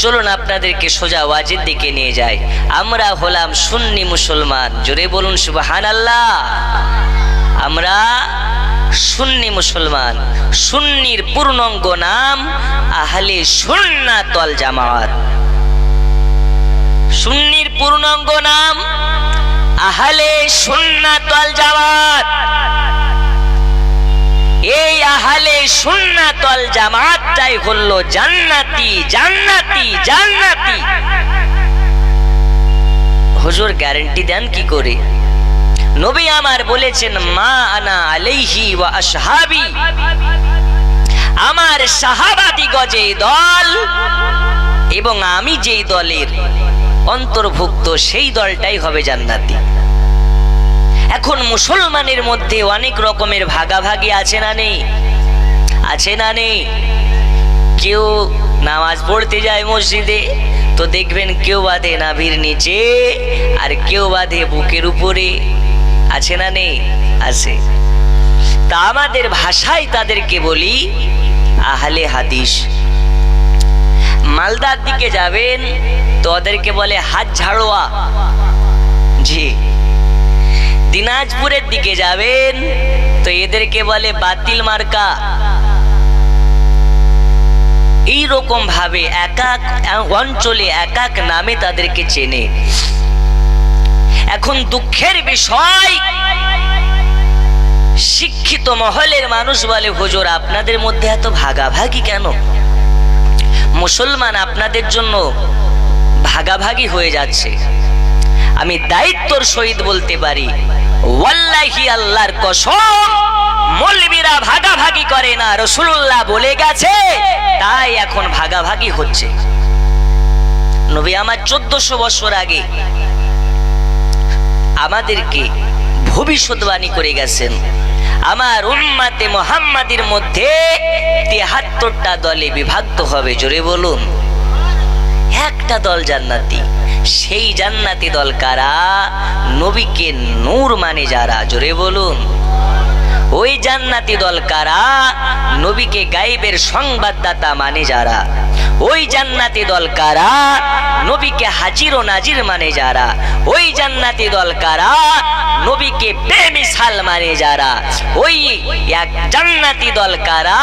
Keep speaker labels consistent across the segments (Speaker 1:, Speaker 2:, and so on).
Speaker 1: চলুন আপনাদেরকে সোজা ওয়াজের দিকে নিয়ে যাই। আমরা হলাম সুন্নি মুসলমান, জোরে বলুন সুবহানাল্লাহ। আমরা সুন্নি মুসলমান। সুন্নির পূর্ণাঙ্গ নাম আহলে সুন্নাত ওয়াল জামাত। সুন্নির পূর্ণাঙ্গ নাম আহলে সুন্নাত ওয়াল জামাত। এই আহলে সুন্নাত ওয়াল জামাতটাই হলো জান্নাতি জান্নাতি জান্নাতি। হুজুর গ্যারান্টি দেন কি করে? নবী আমার বলেছেন, মা আনা আলাইহি ওয়া আসহাবি, আমার সাহাবাদিগণ যে দল এবং আমি যেই দলের অন্তর্ভুক্ত সেই দলটাই হবে জান্নাতি। এখন মুসলমানের মধ্যে অনেক রকমের ভাগাভাগি আছে না নেই? আছে না নেই? কেউ নামাজ পড়তে যায় মসজিদে তো দেখবেন কেউ বাঁধে নাভির নিচে আর কেউ বাঁধে বুকের উপরে। আছে না নেই? আছে। তা আমাদের ভাষায় তাদেরকে বলি আহলে হাদিস। মালদার দিকে যাবেন তো ওদেরকে বলে হাত ঝাড়োয়া। জি। দিনাজপুরের দিকে যাবেন তো এদেরকে বলে বাতিল মার্কা। এই রকম ভাবে এক এক অঞ্চলে এক এক নামে তাদেরকে চেনে। এখন দুঃখের বিষয়, শিক্ষিত মহলের মানুষ বলে, হুজুর আপনাদের মধ্যে এত ভাগাভাগি কেন? মুসলমান আপনাদের জন্য ভাগাভাগি হয়ে যাচ্ছে। আমি দায়িত্বর সহিত বলতে পারি, ওয়াল্লাহি আল্লাহর কসম, মৌলবীরা ভাগাভাগি করে না, রাসূলুল্লাহ বলে গেছে, তাই এখন ভাগাভাগি হচ্ছে। নবী আমার 1400 বছর আগে আমাদেরকে ভবিষ্যৎবাণী করে গেছেন, আমার উম্মতে মুহাম্মাদের মধ্যে 73টা দলে বিভক্ত হবে। জোরে বলুন। একটা দল জান্নাতি। সেই জান্নাতি দল কারা? নবীকে নূর মানে যারা। জোরে বলুন। ওই জান্নাতি দল কারা? নবীকে গায়েবের সংবাদদাতা মানে যারা। ওই জান্নাতি দল কারা? নবীকে হাজির ও নাজির মানে যারা। ওই জান্নাতি দল কারা? নবীকে বেমিসাল মানে যারা। ওই এক জান্নাতি দল কারা?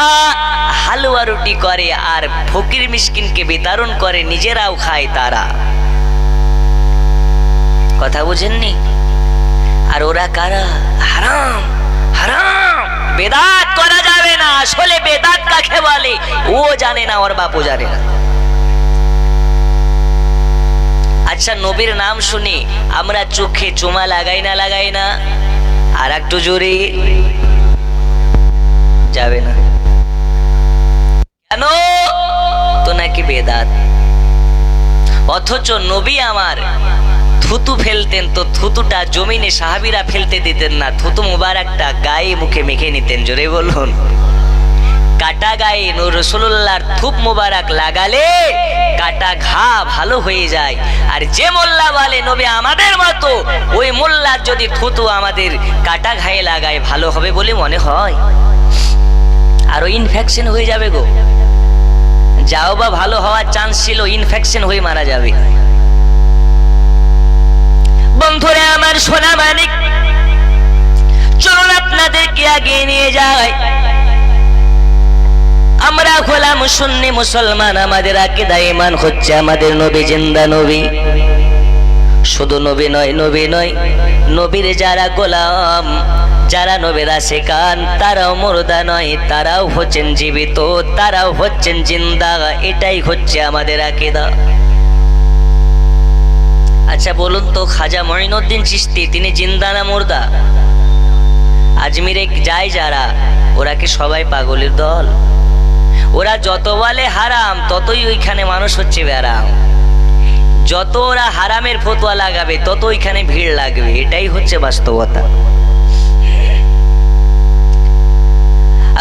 Speaker 1: হালুয়া রুটি করে আর ফকির মিসকিনকে বিতরণ করে, নিজেরাও খায় তারা। কথা বুঝেননি? আর ওরা কারা? হারাম হারাম, বেদাত করা যাবে না। আসলে বেদাত কাকে বলে ও জানে না, ওর বাপও জানে না। আচ্ছা, নবীর নাম শুনি আমরা চোখে চুমা লাগাই না লাগাই না? আর একটু জোরে যাবে না কেন? তো নাকি বেদাত। অথচ নবী আমার থুতু ফেলতেন তো থুতুটা জমিনে সাহাবীরা ফেলতে দিতেন না, থুতু মুবারকটা গায়ে মুখে মেখে নিতেন। জোরে বলুন। কাটা গায়ে রাসূলুল্লাহর থুপ মুবারক লাগালে কাটা ঘা ভালো হয়ে যায়। আর যে মোল্লা বলে নবী আমাদের মতো, ওই মোল্লার যদি থুতু আমাদের কাটা ঘায়ে লাগায় ভালো হবে বলে মনে হয়? আরো ইনফেকশন হয়ে যাবে গো। যাও বা ভালো হওয়ার চান্স ছিল, ইনফেকশন হয়ে মারা যাবে। বন্ধুরা আমার, সোনা মানিক, চলুন আপনাদেরকে আগে নিয়ে যাই। আমরা হলাম সুন্নি মুসলমান। আমাদের আকীদা ঈমান হচ্ছে আমাদের নবী জিন্দা নবী। শুধু নবী নয়, নবী নয়, নবীর যারা গোলাম, যারা নবীর আশিকান, তারাও মুর্দা নয়, তারাও হচ্ছেন জীবিত, তারাও হচ্ছেন জিন্দা। এটাই হচ্ছে আমাদের আকীদা। আচ্ছা বলুন তো, খাজা মঈনুদ্দিন চিশতি তিনি জিন্দা না মুর্দা? আজমিরে যায় যারা, ওরা কি সবাই পাগলের দল? ওরা যত বলে হারাম ততই ওইখানে মানুষ হচ্ছে ব্যারাম। যত ওরা হারামের ফতোয়া লাগাবে তত ওইখানে ভিড় লাগবে। এটাই হচ্ছে বাস্তবতা।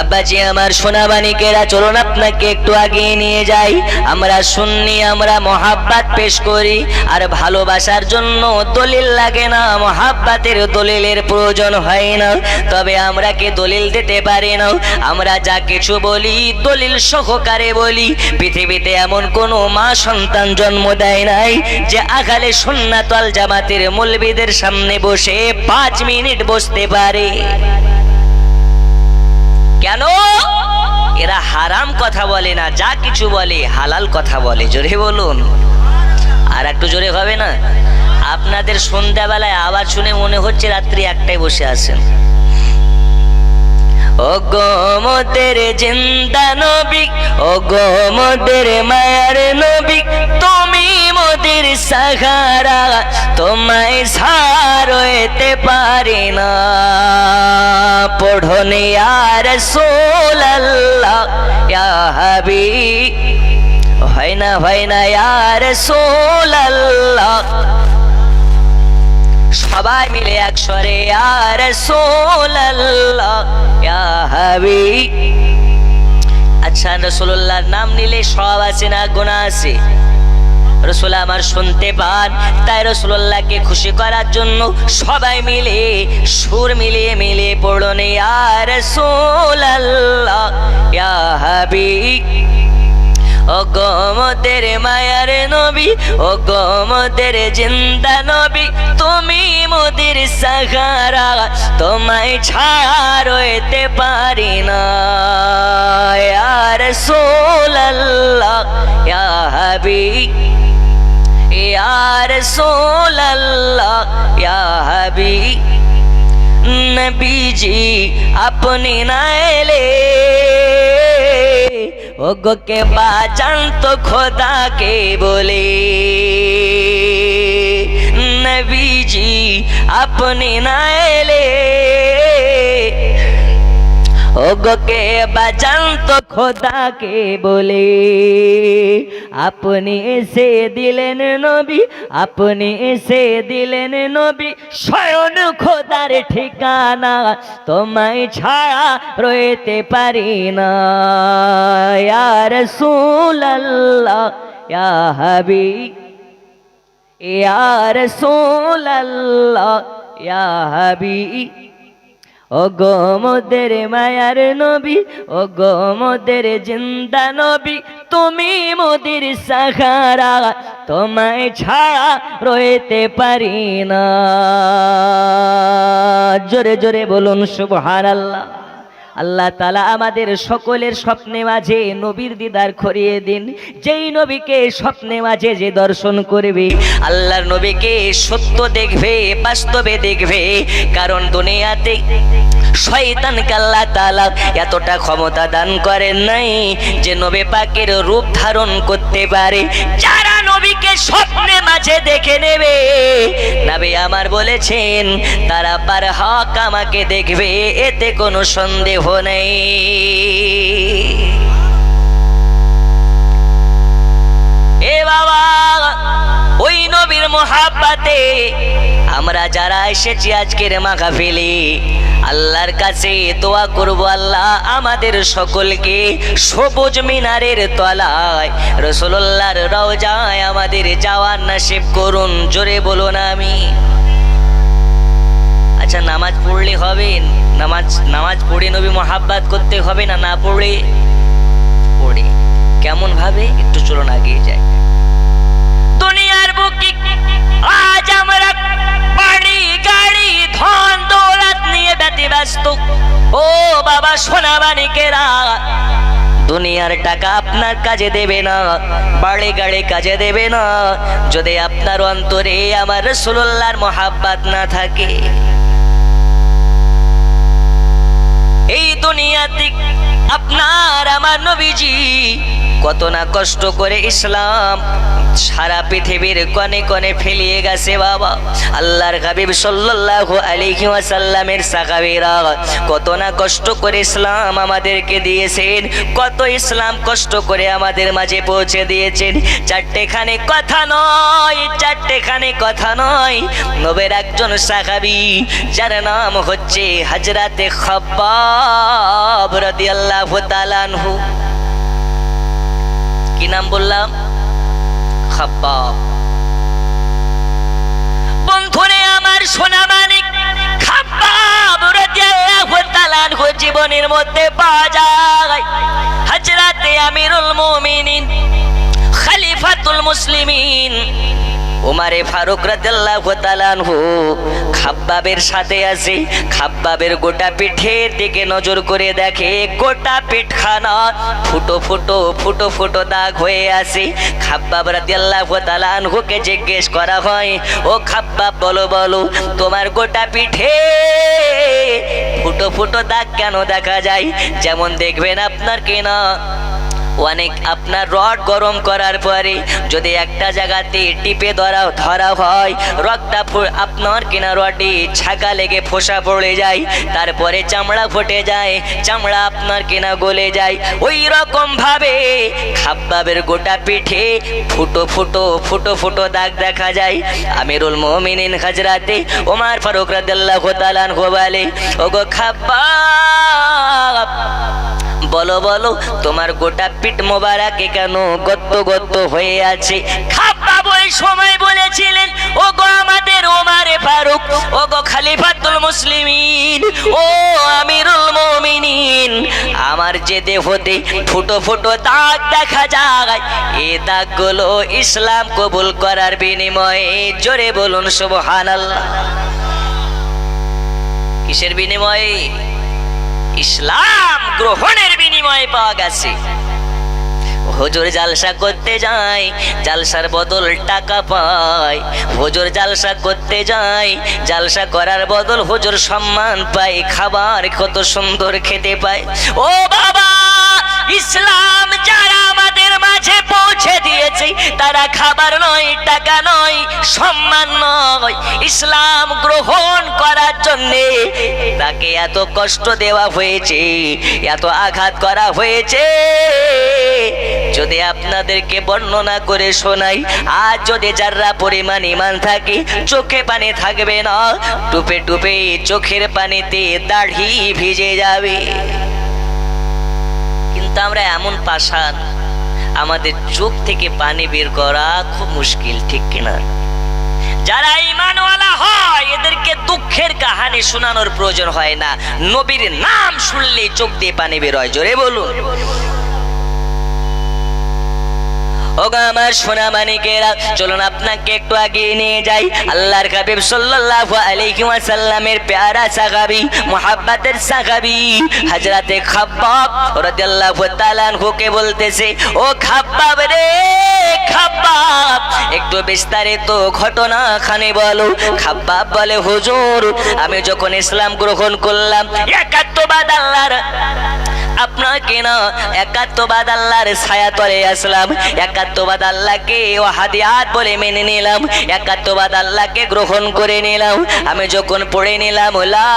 Speaker 1: আব্বাজি আমার সোনা মানিকেরা, চলুন আপনাকে একটু আগিয়ে নিয়ে যাই। আমরা সুন্নি, আমরা মহাব্বত পেশ করি। আর ভালোবাসার জন্য দলিল লাগে না, মহাব্বতের দলিলের প্রয়োজন হয় না। তবে আমরা কি দলিল দিতে পারি না? আমরা যা কিছু বলি দলিল সহকারে বলি। পৃথিবীতে এমন কোনো মা সন্তান জন্ম দেয় নাই যে আগালে সুন্নাত ওয়াল জামাতের মৌলবীদের সামনে বসে 5 মিনিট বসতে পারে। কেন? এরা হারাম কথা বলে না, যা কিছু বলে হালাল কথা বলে। জোরে বলুন, আর একটু জোরে হবে না? আপনাদের সন্ধ্যাবেলায় আওয়াজ শুনে মনে হচ্ছে রাত্রি 1টায় বসে আছেন। ও গো মোদের জিন্দা নবী, ও গো মোদের মায়ার নবী, তুমি মোদের সাহারা, তোমায় ছাড়তে পারি না। পড়নে ইয়া রাসূলুল্লাহ ইয়া হাবিব, হয় না ইয়া রাসূলুল্লাহ। সবাই মিলে একসরে ইয়া রাসূলুল্লাহ ইয়া হাবিব। আচ্ছা, রাসূলুল্লাহর নাম নিলে সওয়াব আছে না গুনাহ আছে? রাসূল আমার শুনতে পান, তাই রাসূলুল্লাহকে খুশি করার জন্য সবাই মিলে সুর মিলিয়ে পড়ুন ইয়া রাসূলুল্লাহ ইয়া হাবিব। ও গো মোদের মায়ার নবী, ও গো মোদের জিন্দা নবী, তুমি মোদের সাহারা, তোমায় ছাড়তে পারি না। ইয়া রাসূলুল্লাহ ইয়া হাবিব, ইয়া রাসূলুল্লাহ ইয়া হাবিব। নবীজি আপনি না এলে ওগো কে বাঁচান তো খোদাকে বলে। নবীজি আপনি না এলে ওগো কে বাঁচান তো খোদাকে বলে। আপনি এসে দিলেন নবী, আপনি এসে দিলেন নবী, স্বয়ং খোদার ঠিকানা, তোমায় ছাড়া রইতে পারি না। ইয়া রাসূলুল্লাহ ইয়া হাবিব, ইয়া রাসূলুল্লাহ ইয়া হাবিব। ও গো মোদের মায়ার নবী, ও গো মোদের জিন্দা নবী, তুমি মোদের সাহারা, তোমায় ছাড়া রইতে পারি না। জোরে জোরে বলুন সুবহানাল্লাহ। আল্লাহ তাআলা আমাদের সকলের স্বপ্নে মাঝে নবীর দিদার করিয়ে দিন। যেই নবীকে স্বপ্নে মাঝে যে দর্শন করবে, আল্লাহর নবীকে সত্য দেখবে, বাস্তবে দেখবে। কারণ দুনিয়াতে শয়তানকে আল্লাহ তাআলা এতটা ক্ষমতা দান করেন নাই যে নবী পাকের রূপ ধারণ করতে পারে। যারা নবীকে স্বপ্নে মাঝে দেখে নেবে, নবী আমার বলেছেন, তারা পার হক আমাকে দেখবে, এতে কোনো সন্দেহ নেই। এ বাবা, ওই নবীর মোহাব্বতে আমরা যারা এসেছি আজকের মাহফিলে, আল্লাহর কাছে দোয়া করব, আল্লাহ আমাদের সকলকে সবুজ মিনারের তলায় রাসূলুল্লাহর রওজায় আমাদের যাওয়ার নসিব করুন। জোরে বলুন আমিন। আচ্ছা, নামাজ পড়লে হবে? নামাজ পড়ে নবী মোহাব্বত করতে হবে না? না পড়ে পড়ে কেমন ভাবে? একটু চলুন আগিয়ে যাই। দুনিয়ার বুকে আজ আমরা বাড়ি গাড়ি ধন দৌলত নিয়ে ব্যতিব্যস্ত। ও বাবা সোনা মানিকেরা, দুনিয়ার টাকা আপনার কাজে দেবে না, বাড়ি গাড়ি কাজে দেবে না, যদি আপনার অন্তরে আমার রাসূলুল্লাহর মোহাব্বত না থাকে। এই দুনিয়াতে আপনার আমার নবীজি কত না কষ্ট করে ইসলাম সারা পৃথিবীর কোণে কোণে ফেলিয়ে গেছে বাবা। আল্লাহর হাবিব সাল্লাল্লাহু আলাইহি ওয়াসাল্লামের সাহাবীরা কত না কষ্ট করে ইসলাম আমাদেরকে দিয়েছেন, কত ইসলাম কষ্ট করে আমাদের মাঝে পৌঁছে দিয়েছেন। চারটেখানে কথা নয়, চারটেখানে কথা নয়, নবীর একজন সাহাবী যার নাম হচ্ছে হযরতে খাব্বাব রাদিয়াল্লাহু তাআলা আনহু। কি নাম বললাম? খাব্বাব। বন্ধুরে আমার সোনা মানিক, খাব্বাব রাদিয়াল্লাহু তাআলা আনহু জীবনের মধ্যে পাওয়া যায় হযরতে আমিরুল মুমিনিন খলিফাতুল মুসলিমিন উমারে ফারুক রাদিয়াল্লাহু তাআলা আনহু খাব্বাবের সাথে আছে। খাব্বাবের গোটা পিঠের দিকে নজর করে দেখে গোটা পিঠখানা ফুটো ফুটো ফুটো ফুটো দাগ হয়ে আছে। খাব্বাব রাদিয়াল্লাহু তাআলা আনহুকে জিজ্ঞেস করা হয়, ও খাব্বাব বলো বলো তোমার গোটা পিঠে ফুটো ফুটো দাগ কেন দেখা যায়? যেমন দেখবেন আপনার কিনা অনেক আপনার রড গরম করার পরে যদি একটা জায়গাতে টিপে ধরা হয়, রডটা আপনার কিনা রডে ছাকা লেগে ফোসা পড়ে যায়, তারপরে চামড়া ফুটে যায়, চামড়া আপনার কিনা গলে যায়। ওই রকম ভাবে খাব্বাবের গোটা পিঠে ফুটো ফুটো ফুটো ফুটো দাগ দেখা যায়। আমিরুল মুমিনিন হযরতে ওমর ফারুক রাদিয়াল্লাহু তাআলা আনহু বলে, ওগো খাব্বাব বলো বলো তোমার গোটা পিঠ মোবারকে কেন গত্ত গত্ত হয়ে আছে? খাব্বাব ওই সময় বলেছিলেন, ওগো আমাদের ওমরে ফারুক, ওগো খলিফাতুল মুসলিমিন, ও আমিরুল মুমিনিন, আমার যে দেহতে ফুটো ফুটো দাগ দেখা যায় এই দাগগুলো ইসলাম কবুল করার বিনিময়ে, জোরে বলুন সুবহানাল্লাহ। কিসের বিনিময়ে? ইসলাম গ্রহণের বিনিময়ে পাওয়া গেছে। হুজুর জালসা করতে যায়, জালসার বদল টাকা পায়। হুজুর জালসা করতে যায়, জালসা করার বদল হুজুর সম্মান পায়, খাবার কত সুন্দর খেতে পায়। ও বাবা, ইসলাম যারা আমাদের মাঝে পৌঁছে দিয়েছে তারা খাবার নয়, টাকা নয়, সম্মান নয়, ইসলাম গ্রহণ করার জন্যে তাকে এত কষ্ট দেওয়া হয়েছে, এত আঘাত করা হয়েছে। যদি আপনাদেরকে বর্ণনা করে শোনাই, আজ যদি যারা পরিমাণ ঈমান থাকে চোখে পানি থাকবে না, টুপে টুপে চোখের পানিতে দাড়ি ভিজে যাবে। কিন্তু আমরা এমন পাষাণ, আমাদের চোখ থেকে পানি বের করা খুব মুশকিল, ঠিক কিনা? যারা ঈমানওয়ালা হয় এদেরকে দুঃখের কাহিনী শোনানোর প্রয়োজন হয় না, নবীর নাম শুনলেই চোখ দিয়ে পানি বের হয়, জোরে বলুন। ওগো আমার সোনা মানিকেরা, চলুন আপনাকে একটু আগে নিয়ে যাই। আল্লাহর হাবিব সাল্লাল্লাহু আলাইহি ওয়াসাল্লামের প্যারা সাহাবী, মুহাব্বতের সাহাবী হযরতে খাব্বাব রাদিয়াল্লাহু তাআলা আনহুকে বলতেছে, ও খাব্বাব রে খাব্বাব, একটু বিস্তারিত ঘটনাখানি বলো। খাব্বাব বলে, হুজুর আমি যখন ইসলাম গ্রহণ করলাম, একাত্মবাদ আল্লাহর আপনাকে না একাত্মবাদ আল্লাহর ছায়া তলে আসলাম, একাত্মবাদ আল্লাহকে ওয়াহাদিয়াত বলে মেনে নিলাম, একাত্মবাদ আল্লাহকে গ্রহণ করে নিলাম। আমি যখন পড়ে নিলাম লা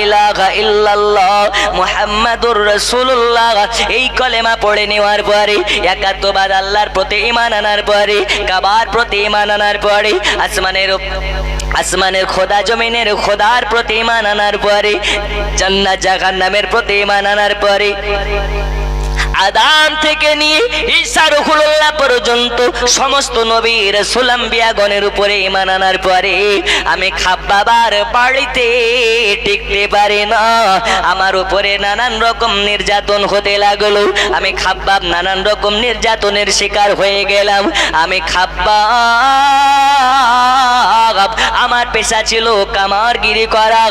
Speaker 1: ইলাহা ইল্লাল্লাহ মুহাম্মাদুর রাসূলুল্লাহ, এই কলেমা পড়ে নেওয়ার পরে, একাত্মবাদ আল্লাহর প্রতি ঈমান আনার পরে, কাবার প্রতি ঈমান আনার পরে, আসমানের খোদা জমিনের খোদার প্রতি ঈমান আনার পরে, জান্নাত জাহান্নামের প্রতি ঈমান আনার পরে, আদম থেকে নিয়ে ঈসা রুহুল্লাহ পর্যন্ত সমস্ত নবী রাসূল আম্বিয়াগণের উপরে ঈমান আনার পরে আমি খাব্বাবার বাড়িতে টিকতে পারি না। আমার উপরে নানান রকম নির্যাতন হতে লাগলো, আমি খাব্বাব নানান রকম নির্যাতনের শিকার হয়ে গেলাম। আমি খাব্বাব আমার পেশা ছিল কামারগিরি করা,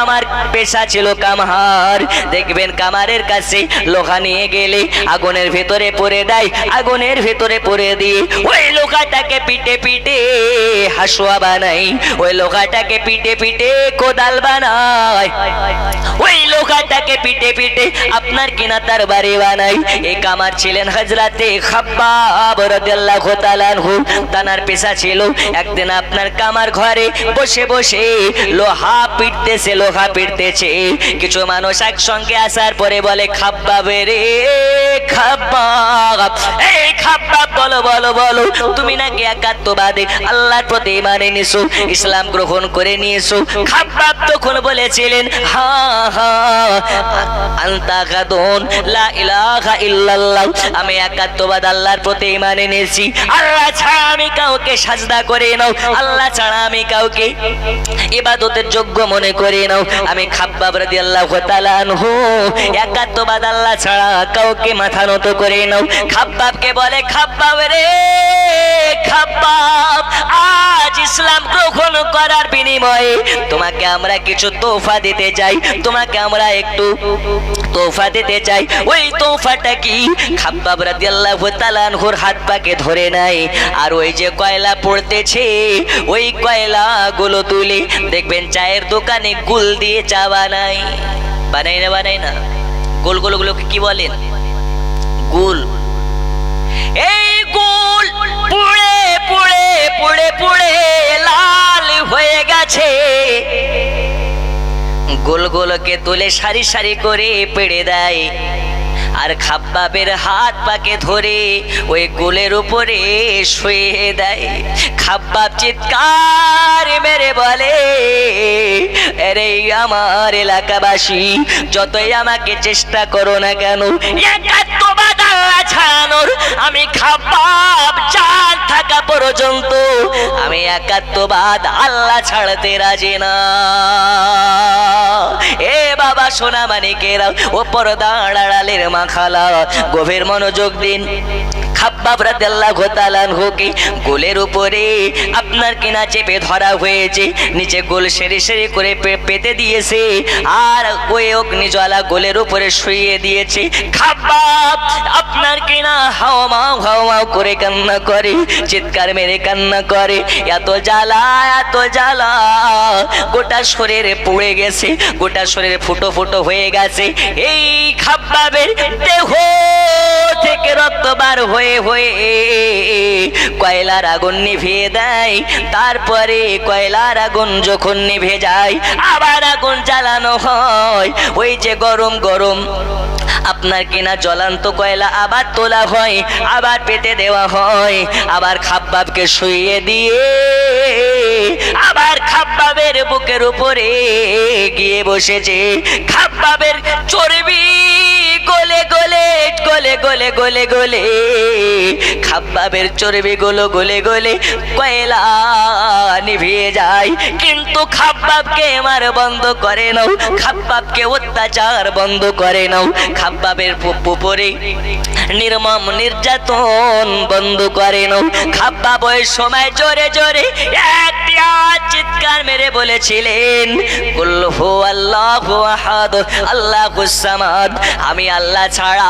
Speaker 1: আমার পেশা ছিল কামার। দেখবেন কামারের কাছে লোহা নিয়ে গেলে আগুনের ভেতরে পড়ে দেয়, আগুনের ভেতরে পড়ে দিয়ে ওই লোহাটাকে পিটে পিটে হাসুয়া বানাই, ওই লোহাটাকে পিটে পিটে কোদাল বানায়, ওই লোহাটাকে পিটে পিটে আপনার কিনা তার বাড়ি বানাই। এই কামার ছিলেন হযরতে খাব্বাব রাদিয়াল্লাহু তাআলা আনহু। তানার পেশা ছিল একদিন আপনার কামার ঘরে বসে বসে লোহা পিটতেছে, লোহা পিটতেছে। কিছু মানুষ একসঙ্গে আসার পরে বলে, খাব্বাব রে খাব্বাব, এই খাব্বাব বলো বলো বলো, তুমি নাকি একাত্মবাদী, আল্লাহর প্রতি ঈমান এনেছো, ইসলাম গ্রহণ করে নিয়েছো। খাব্বাব তখন বলেছিলেন, হ্যাঁ হ্যাঁ, আনতা গাদুন লা ইলাহা ইল্লাল্লাহ, আমি একাত্মবাদ আল্লাহর প্রতি ঈমান এনেছি। আল্লাহ ছাড়া আমি কাউকে সাজদা করে নাও, আল্লাহ ছাড়া আমি কাউকে ইবাদতের যোগ্য মনে করে নাও। আমি খাব্বাব রাদিয়াল্লাহু তাআলা আনহু, একাত্মবাদ আল্লাহ ছাড়া কাউকে মাথা নত করে নাও। খাব্বাবকে বলে, খাব্বাব রে খাব্বাব, আজ ইসলাম গ্রহণ করার বিনিময়ে তোমাকে আমরা কিছু তোফা দিতে চাই, তোমাকে আমরা একটু তোফা দিতে চাই। ওই তোফাটা কি? খাব্বাব রাদিয়াল্লাহু তাআলা আনহুর হাত পাকে ধরে নাই, আর ওই যে কয়লা পড়তেছে ওই কয়লা গুলো তুলে দেখবেন চায়ের দোকানে গুল দিয়ে চা বানাই, বানাই না বানাই না, গোল গোল গুলোকে কি বলেন? গুল। এই গুল পুড়ে পুড়ে পুড়ে পুড়ে লাল হয়ে গেছে, গোলগুলোকে তুলে সারি সারি করে পেড়ে দেয়, আর খাব্বাবের হাত পাকে ধরে ওই গোলের উপরে শুয়ে দেয়। খাব্বাব চিৎকার মেরে বলে, আরে আমার এলাকাবাসী, যতই আমাকে চেষ্টা করো না কেন, একাত্মবাদ আল্লাহ ছাড়ানোর আমি খাব্বাব জান থাকা পর্যন্ত আমি একাত্মবাদ আল্লাহ ছাড়তে রাজি না। এ বাবা সোনা মানিকেরা ও পর্দা আড়ালের মাখালা, গভীর মনোযোগ দিন। খাব্বাব রাদিয়াল্লাহু তাআলা আনহুকে গোলের উপরে আপনার কিনা চেপে ধরা হয়েছে, নিচে গোল সেরে সেরে করে পেতে দিয়েছে, আর ওই অগ্নিজ্বালা গোলের উপরে শুইয়ে দিয়েছে। খাব্বাব আপনার কিনা হাওমাও হাওমাও করে কান্না করে, চিৎকার মেরে কান্না করে, এত জ্বালা এত জ্বালা, গোটা শরীরে পুড়ে গেছে, গোটা শরীরে ফুটো ফুটো হয়ে গেছে। এই খাব্বাবের দেহ থেকে রক্ত বার হয়ে হয়ে কয়লার আগুন নিভিয়ে দেয়। তারপরে কয়লার আগুন যখন নিভে যায়, আবার আগুন জ্বালানো হয়। ওই যে গরম গরম আপনার কিনা জ্বলন্ত কয়লা আবার তোলা হয়, আবার পেতে দেওয়া হয়, আবার খাব্বাবকে শুইয়ে দিয়ে আবার খাব্বাবের বুকের উপরে গিয়ে বসেছে। খাব্বাবের চর্বি গলে গলে গলে গলে গলে গলে খাব্বাবের চর্বি গুলো গলে গলে কয়লা নিভিয়ে যায়, কিন্তু খাব্বাবকে মার বন্ধ করে নাও, খাব্বাবকে অত্যাচার বন্ধ করে নাও, খাব্বাবের উপরে নির্মম নির্যাতন বন্ধ করে নাও। খাব্বাব ওই সময় জোরে জোরে একটি চিৎকার মেরে বলেছিলেন, কুল হু আল্লাহু আহাদ আল্লাহুস সামাদ, আমি আল্লাহ ছাড়া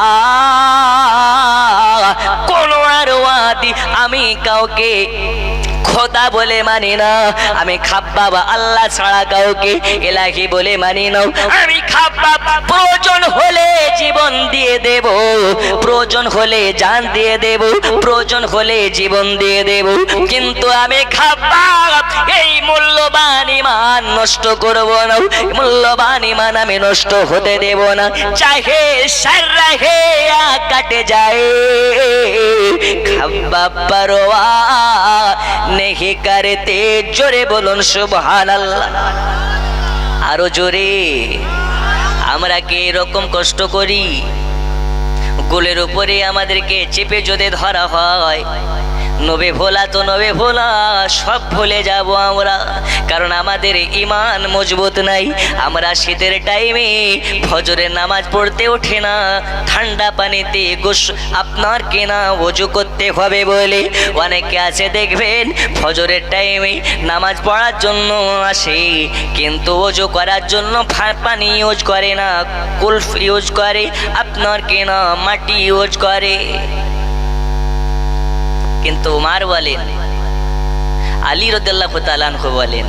Speaker 1: কোন আর ওয়াদি আমি কাউকে খোদা বলে মানি না। আমি খাব্বাব আল্লাহ ছাড়া কাউকে ইলাহি বলে মানি না। আমি খাব্বাব প্রয়োজন হলে জীবন দিয়ে দেব, প্রয়োজন হলে জান দিয়ে দেব, প্রয়োজন হলে জীবন দিয়ে দেব, কিন্তু আমি খাব্বাব এই মূল্যবান ঈমান নষ্ট করব না, মূল্যবান ঈমান আমি নষ্ট হতে দেব না। চাহে সারা হে কাটে যায়, খাব্বাব পরোয়া नहीं करते। जोरे बोलুন সুবহানাল্লাহ, আরো জোরে। আমরা কি এরকম কষ্ট করি? গোলের উপরে আমাদেরকে চেপে যদি ধরা হয়, নবে ভোলা তো নবে ভোলা, সব ভুলে যাব আমরা, কারণ আমাদের ঈমান মজবুত নাই। আমরা শীতের টাইমে ফজরের নামাজ পড়তে ওঠে না, ঠান্ডা পানিতে আপনার কেনা ওযু করতে হবে বলে অনেকে আছে দেখবেন ফজরের টাইমে নামাজ পড়ার জন্য আসে, কিন্তু ওযু করার জন্য পানি ইউজ করে না, কুলফ ইউজ করে, আপনার কেনা মাটি ইউজ করে। কিন্তু উমার বলেন, আলী রাদিয়াল্লাহু তাআলা আনহু বলেন,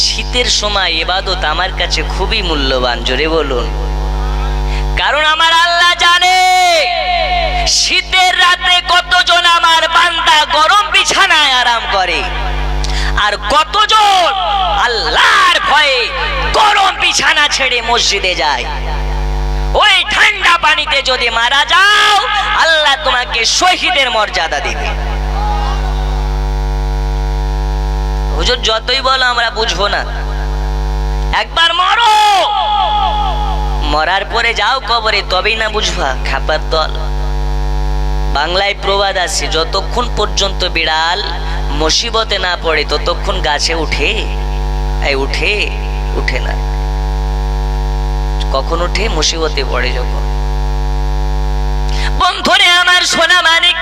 Speaker 1: শীতের সময় ইবাদত আমার কাছে খুবই মূল্যবান। জোরে বলুন। কারণ আমার আল্লাহ জানে শীতের রাতে কতজন আমার বান্দা গরম বিছানায় আরাম করে, আর কতজন আল্লাহর ভয়ে গরম বিছানা ছেড়ে মসজিদে যায়। ওই ঠান্ডা পানিতে যদি মারা যাও, আল্লাহ তোমাকে শহীদের মর্যাদা দিবে। হুজুর যতই বলো আমরা বুঝবো না, একবার মরো, মরার পরে যাও কবরে, তবেই না বুঝবা। খাবার দল। বাংলায় প্রবাদ আছে, যতক্ষণ পর্যন্ত বিড়াল মুসিবতে না পড়ে ততক্ষণ গাছে উঠে উঠে উঠে না। কখন উঠে? মুসিবতে পড়ে যখন। বন্ধুরে আমার সোনা মানিক,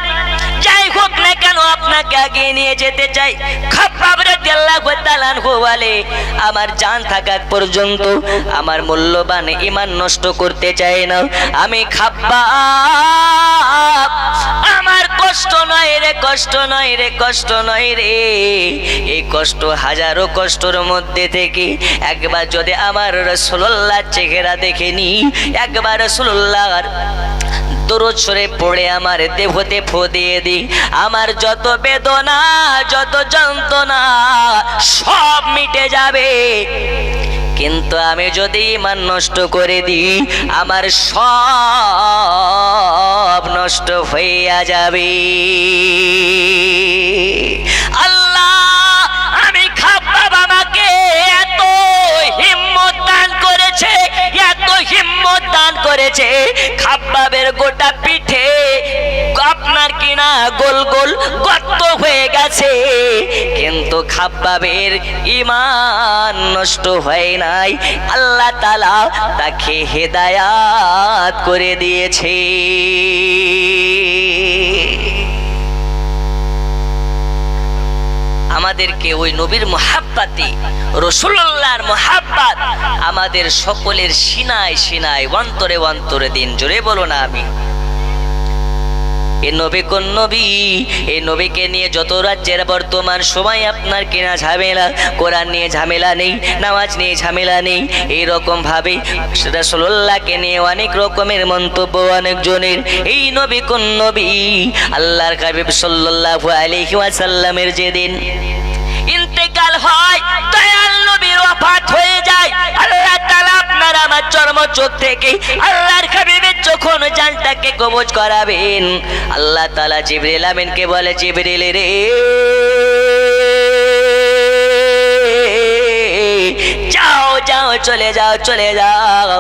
Speaker 1: যাই হোক না কেন আপনাকে আগে নিয়ে যেতে চাই। খাব্বাব রাদিয়াল্লাহু তাআলা আনহু বলে, আমার জান থাকা পর্যন্ত আমার মূল্যবান ঈমান নষ্ট করতে চাই না। আমি খাব্বাব, আমার কষ্ট নয় রে, কষ্ট নয় রে, কষ্ট নয় রে। এই কষ্ট হাজারো কষ্টর মধ্যে থেকে একবার যদি আমার রাসূলুল্লাহর চেহারা দেখেনি, একবার রাসূলুল্লাহর দরুদ শরীফ পড়ে আমার দেহতে ফু দিয়ে দিই, আমার যত বেদনা যত যন্ত্রণা সব মিটে যাবে। কিন্তু আমি যদি ঈমান নষ্ট করে দিই, আমার সব নষ্ট হইয়া যাবে। আল্লাহ, আমি খাব্বাব আমাকে এত হিম্মত দান করেছে, এত হিম্মত দান করেছে, খাব্বাবের গোটা পিঠে আপনার কিনা গোল গোল গর্ত হয়ে গেছে, কিন্তু খাব্বাবের ঈমান নষ্ট হয় নাই। আল্লাহ তাআলা তাকে হেদায়াত করে দিয়েছে। আমাদেরকে ওই নবীর মুহাব্বতে, রাসূলুল্লাহর মুহাব্বত আমাদের সকলের সিনায় সিনায়, অন্তরে অন্তরে দিন। জোরে বলো না আমি। এই নবী কোন নবী? এই নবীকে নিয়ে যত রাজ্যের বর্তমান সময় আপনার কিনা ঝামেলা, কোরআন নিয়ে ঝামেলা নেই, নামাজ নিয়ে ঝামেলা নেই, এইরকম ভাবে রাসূলুল্লাহকে নিয়ে অনেক রকমের মন্তব্য অনেকজনের। এই নবী কোন নবী? আল্লাহর হাবিব সাল্লাল্লাহু আলাইহি ওয়াসাল্লামের যেদিন ইন্তেকাল হয়, দয়াল নবীর ওফাত হয়ে যায়, আল্লাহ তাআলা আপনার আমার চর্ম চোখ থেকে আল্লাহর হাবিবের যখন জানটাকে কবজ করাবেন, আল্লাহ তাআলা জিবরিল আমিনকে বলে, জিবরিল রে, যাও যাও, চলে যাও, চলে যাও,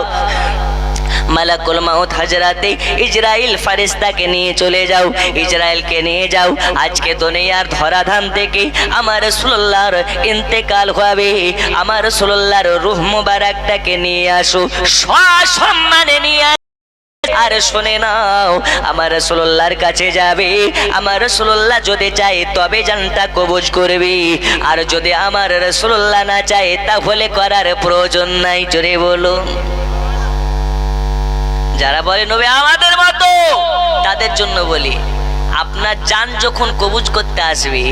Speaker 1: মালাকুল মাউত হযরতে ইসরাইল ফেরেশতাকে নিয়ে চলে যাও, ইসরাইলকে নিয়ে যাও। আজকে দুনিয়ার ধরাধাম থেকে আমার রাসূলুল্লাহর ইন্তেকাল হবে, আমার রাসূলুল্লাহর রূহ মুবারকটাকে নিয়ে আসো, সসম্মানে নিয়ে। আর শুনে নাও, আমার রাসূলুল্লাহর কাছে যাবে, আমার রাসূলুল্লাহ যদি চায় তবে জানটা কবজ করবে, আর যদি আমার রাসূলুল্লাহ না চায় তাহলে করার প্রয়োজন নাই। জোরে বলো। যারা বলে নবী আমাদের মতো, তাদের জন্য বলি, আপনার জান যখন কবজ করতে আসবে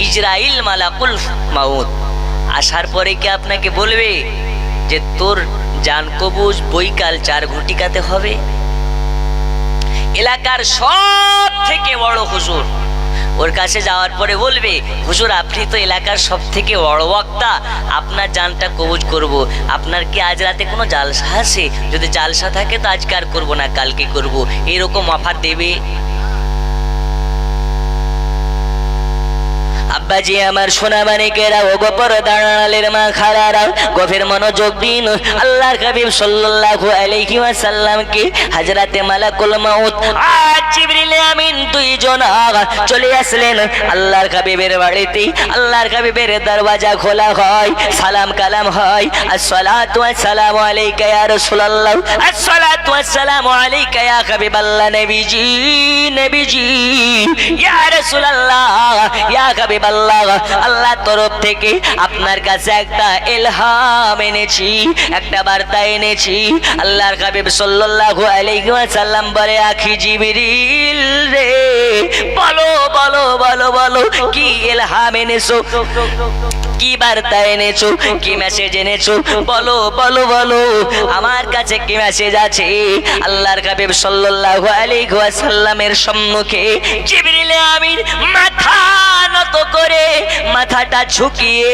Speaker 1: ইসরাইল মালাকুল মাউত, আসার পরে কি আপনাকে বলবে যে তোর জান কবজ বৈকাল 4 ঘটিকাতে হবে? এলাকার সব থেকে বড় হুজুর, ওর কাছে যাওয়ার পরে বলবে, হুজুর আপনি তো এলাকার সব থেকে বড় বক্তা, আপনার জানটা কবজ করব, আপনার কি আজ রাতে কোনো জালসা আছে? যদি জালসা থাকে তো আজকে আর করবো না, কালকে করব, এরকম অফার দেবে? আব্বাজি আমার সোনা মানিকেরা ও গোপর দাঁড়ালের মা খারারা গভীর মনোযোগ দিন। আল্লাহর হাবিব সাল্লাল্লাহু আলাইহি ওয়াসাল্লামকে হযরতে মালাকুল মাউত আর জিবরিল আমিন দুইজন চলে আসলেন আল্লাহর হাবিবের বাড়িতে। আল্লাহর হাবিবের দরওয়াজা খোলা হয়, সালাম কালাম হয়, আসসালাতু ওয়াসসালামু আলাইকা ইয়া রাসূলুল্লাহ, আসসালাতু ওয়াসসালামু আলাইকা ইয়া হাবিবাল্লাহ, নবীজি নবীজি ইয়া রাসূলুল্লাহ ইয়া হাবিবাল্লাহ, আল্লাহর তরফ থেকে আপনার কাছে একটা ইলহাম এনেছি, একটা বার্তা এনেছি। আল্লাহর হাবিব সাল্লাল্লাহু আলাইহি ওয়াসাল্লাম বলে, আখি জিবরিল রে, বলো বলো বলো বলো কি ইলহাম এনেছো, কি বার্তা এনেছো, কি মেসেজ এনেছো, বলো বলো বলো আমার কাছে কি মেসেজ আছে। আল্লাহর হাবিব সাল্লাল্লাহু আলাইহি ওয়াসাল্লামের সম্মুখে জিবরিল আমিন মাথা নত করে, মাথাটা ঝুঁকিয়ে,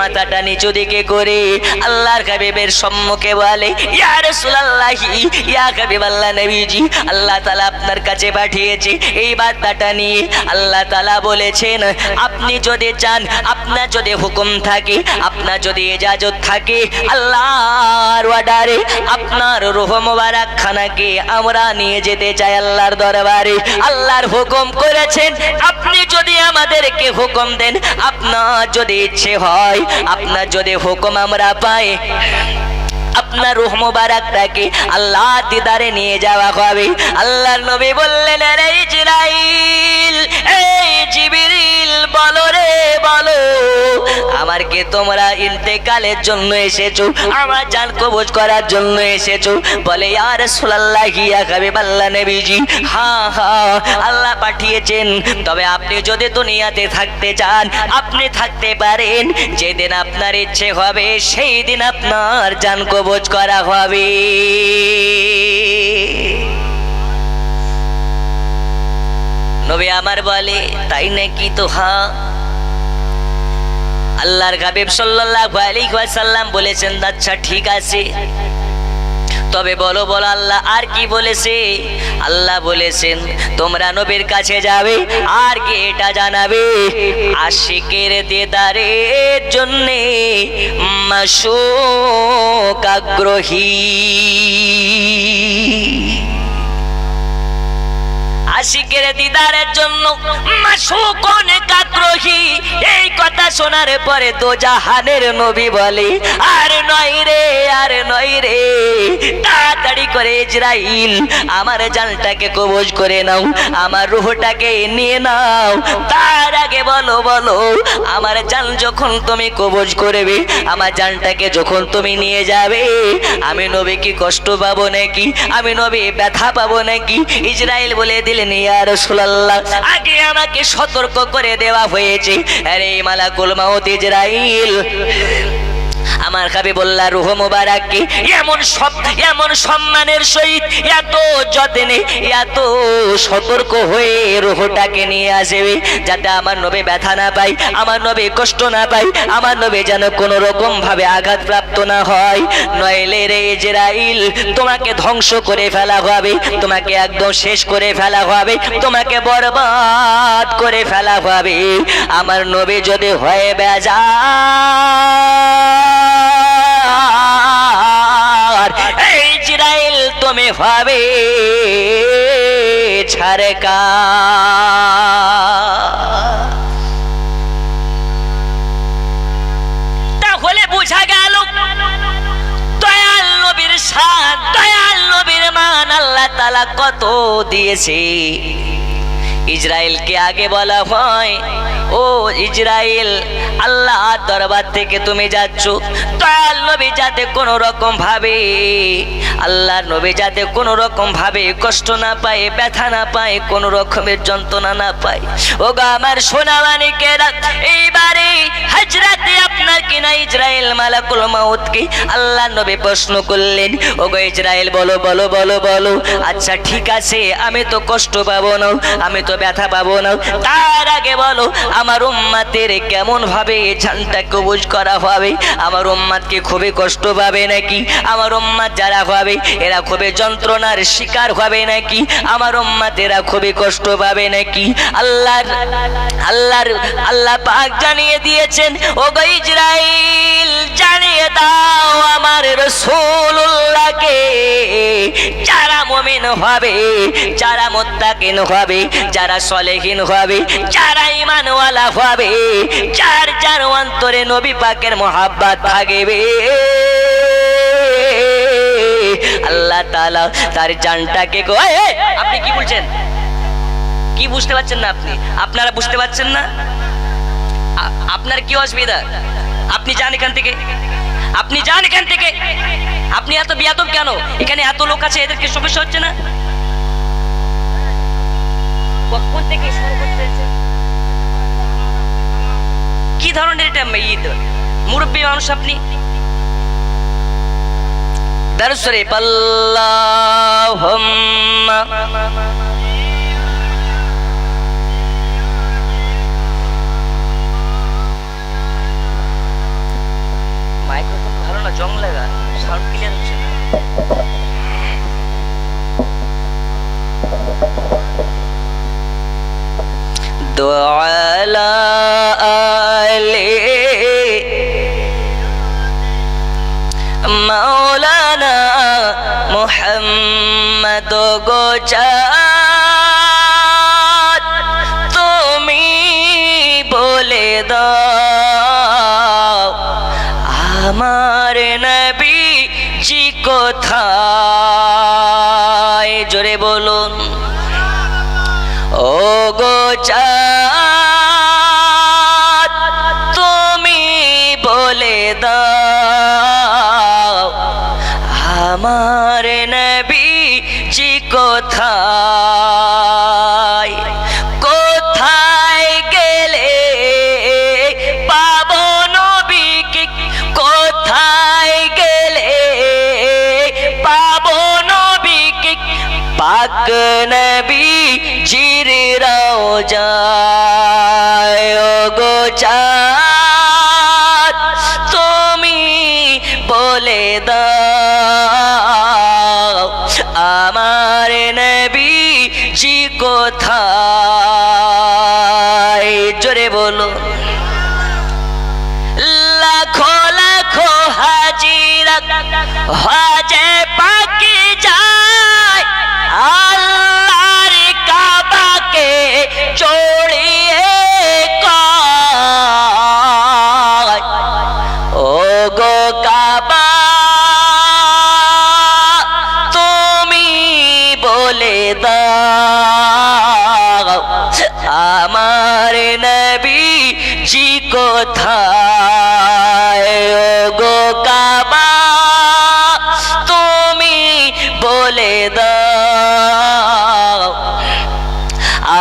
Speaker 1: মাথাটা নিচু দিকে করে আল্লাহর হাবিবের সম্মুখে বলে, ইয়া রাসূলুল্লাহি ইয়া হাবিবাল্লাহ, নবীজি আল্লাহ তাআলা আপনার কাছে পাঠিয়েছে এই বার্তাটা নিয়ে। আল্লাহ তাআলা বলেছেন, আপনি যদি চান, আপনার যদি হুকুম থাকে, আপনার যদি ইজাজত থাকে, আল্লাহর অর্ডারে আপনার রূহ মোবারক খানাকে আমরা নিয়ে যেতে চাই আল্লাহর দরবারে। আল্লাহর হুকুম করেছেন, আপনি যদি আমাদেরকে হুকুম দেন, আপনার যদি ইচ্ছে হয়, আপনার যদি হুকুম আমরা পাই, আপনার রূহ মোবারকটাকে আল্লাহ দিদারে নিয়ে যাওয়া হবে। আল্লাহর নবী বললেন, আরে ইসরাইল, এই জিবরিল, বলো রে বলো, আমারকে তোমরা ইন্তেকালের জন্য এসেছো, আমার জান কবজ করার জন্য এসেছো? বলে, ইয়া রাসূলুল্লাহ ইয়া হাবিবাল্লাহ, নবীজি হ্যাঁ হ্যাঁ আল্লাহ পাঠিয়েছেন, তবে আপনি যদি দুনিয়াতে থাকতে চান আপনি থাকতে পারেন, যেদিন আপনার ইচ্ছে হবে সেই দিন আপনার জান কবজ করা হবে। নবী আমার বলে, তাই নাকি? তো হ্যাঁ। আল্লাহর হাবিব সাল্লাল্লাহু আলাইহি ওয়াসাল্লাম বলেছেন, আচ্ছা ঠিক আছে, তবে বলো বলো আল্লাহ আর কি বলেছে? আল্লাহ বলেছেন, তোমরা নবীর কাছে যাবে আর কি এটা জানাবে, আশিকের দিদারের জন্যে মাশউক আগ্রহী, আশিকের দিদারের জন্য মাশউক অনেক আগ্রহী। এই কথা শোনার পরে তো জাহানের নবী বলে, আর নয় রে, আর নয় রে, তাড়াতাড়ি করে ইসরাইল আমার জানটাকে কবজ করে নাও, আমার রূহটাকে নিয়ে নাও। তার আগে বলো বলো, আমার জান যখন তুমি কবজ করবে, আমার জানটাকে যখন তুমি নিয়ে যাবে, আমি নবী কি কষ্ট পাবো নাকি, আমি নবী ব্যথা পাবো নাকি? ইসরাইল বলে দিলেন, ইয়া রাসূলুল্লাহ, আগে আমাকে সতর্ক করে দেওয়া হয়েছে। আরে মালাকুল মাউত ইসরাইল আমার হাবিবুল্লাহ রূহ মোবারককে এমন সম্মানের সহিত, এত যত্নে, এত সতর্ক হয়ে রূহটাকে নিয়ে আসবে, যাতে আমার নবী ব্যথা না পায়, আমার নবী কষ্ট না পায়, আমার নবী যেন কোনো রকম ভাবে আঘাতপ্রাপ্ত না হয়। নইলে রে ইসরাইল, তোমাকে ধ্বংস করে ফেলা হবে, তোমাকে একদম শেষ করে ফেলা হবে, তোমাকে বরবাদ করে ফেলা হবে। আমার নবী যদি হয়ে বেজা, ইসরাইল তুমি হবে ছাড়কা। তাহলে বোঝা গেল দয়াল নবীর শান, দয়াল নবীর মান আল্লাহ তাআলা কত দিয়েছে। ইসরাইলকে আগে বলা হয়, ও ইসরাইল, আল্লাহ দরবার থেকে তুমি যাচ্ছ, দয়াল নবী যাতে কোনো রকম ভাবে, আল্লাহর নবী যাতে কোনো রকম ভাবে কষ্ট না পায়, ব্যথা না পায়, কোনো রকমের যন্ত্রণা না পায়। ও গো আমার সোনা মানিকেরা, এইবারে হযরতে আপনার কিনা ইসরাইল মালাকুল মাউতকে আল্লাহ নবী প্রশ্ন করলেন, ওগো ইসরাইল বলো বলো বলো বলো, আচ্ছা ঠিক আছে আমি তো কষ্ট পাবো না, আমি তো ব্যথা পাবো না, তার আগে বলো আমার উম্মতের কেমন ভাবে জানটা কবজ করা হবে, আমার উম্মতকে খুবই কষ্ট পাবে নাকি, আমার উম্মত যারা হবে এরা খুবই যন্ত্রণার শিকার হবে নাকি, আমার উম্মতেরা খুবই কষ্ট পাবে নাকি? আল্লাহ পাক জানিয়ে দিয়েছেন, ওগো ইসরাইল জানিয়ে দাও আমার রাসূলুল্লাহকে, যারা মুমিন হবে, যারা মুত্তাকিন হবে, যারা সলেহিন হবে, যারা ঈমানওয়ালা হবে, যার যার অন্তরে নবী পাকের মহব্বত থাকবে, আল্লাহ তাআলা তার জানটাকে আপনি কি বলছেন? কি বুঝতে পারছেন না আপনি? আপনারা বুঝতে পারছেন না? আপনার কি অসুবিধা? আপনি যান এখান থেকে, আপনি যান এখান থেকে। আপনি এত বিয়াদব কেন? এখানে এত লোক আছে, এদেরকে সমস্যা হচ্ছে না? কখন থেকে শুরু করতেছে? কি ধরনের এটা ঈদ? মুরব্বী মানুষ আপনি। দরুদ শরীফ আল্লাহুম্মা মাইক্রোফোন ভালো না, জং লাগা, সাউন্ড ক্লিয়ার হচ্ছে না। দুআলা আলে মাওলানা মুহাম্মদ গোচাত তুমি বলে দাও আমার নবী জি কোথায়? জোরে বলুন। ও গোচাত তুমি বলে দাও আমার নবী জি কোথায়? কোথায় গেলে পাবো নবীকে? কোথায় গেলে পাবো নবীকে? পাক নবী জির রওজায়। ও গোচাত তুমি বলে দাও আমার নবী জি কোথায়? জোরে বলো। লাখো লাখো হাজিরা হজে পাকে যায় আল্লাহর কাবাকে চড়িয়ে কয়, ও গো কাবা তুমি বলে দাও আমার নবী জি কোথায়? ও গো কাবা তুমি বলে দাও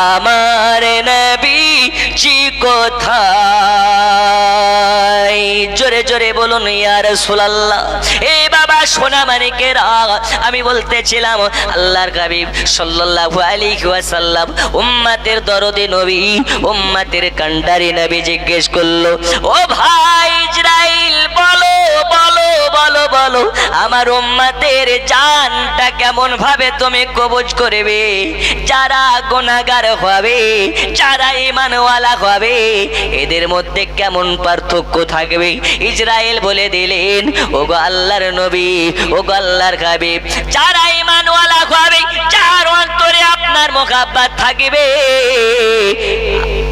Speaker 1: আমার নবী জি কোথায়? জোরে জোরে বলুন ইয়া রাসূলুল্লাহ। এ বাবা সোনা মানিকেরা, আমি বলতেছিলাম আল্লাহর হাবিব সাল্লাল্লাহু আলাইহি ওয়াসাল্লাম উম্মতের দরদে নবী, উম্মতের কান্ডারি নবী জিজ্ঞেস করলো, ও ভাই ইসরাইল বলো বলো বলো বলো আমার উম্মতের জানটা কেমন ভাবে তুমি কবজ করবে? যারা গুনাহগার হবে, যারা ঈমানওয়ালা হবে, এদের মধ্যে কেমন পার্থক্য থাকবে? ইসরাইল বলে দিলেন, ওগো আল্লাহর নবী, ওগো আল্লাহর হাবিব, যারা ঈমানওয়ালা হবে, যার অন্তরে আপনার মুহাব্বত থাকবে,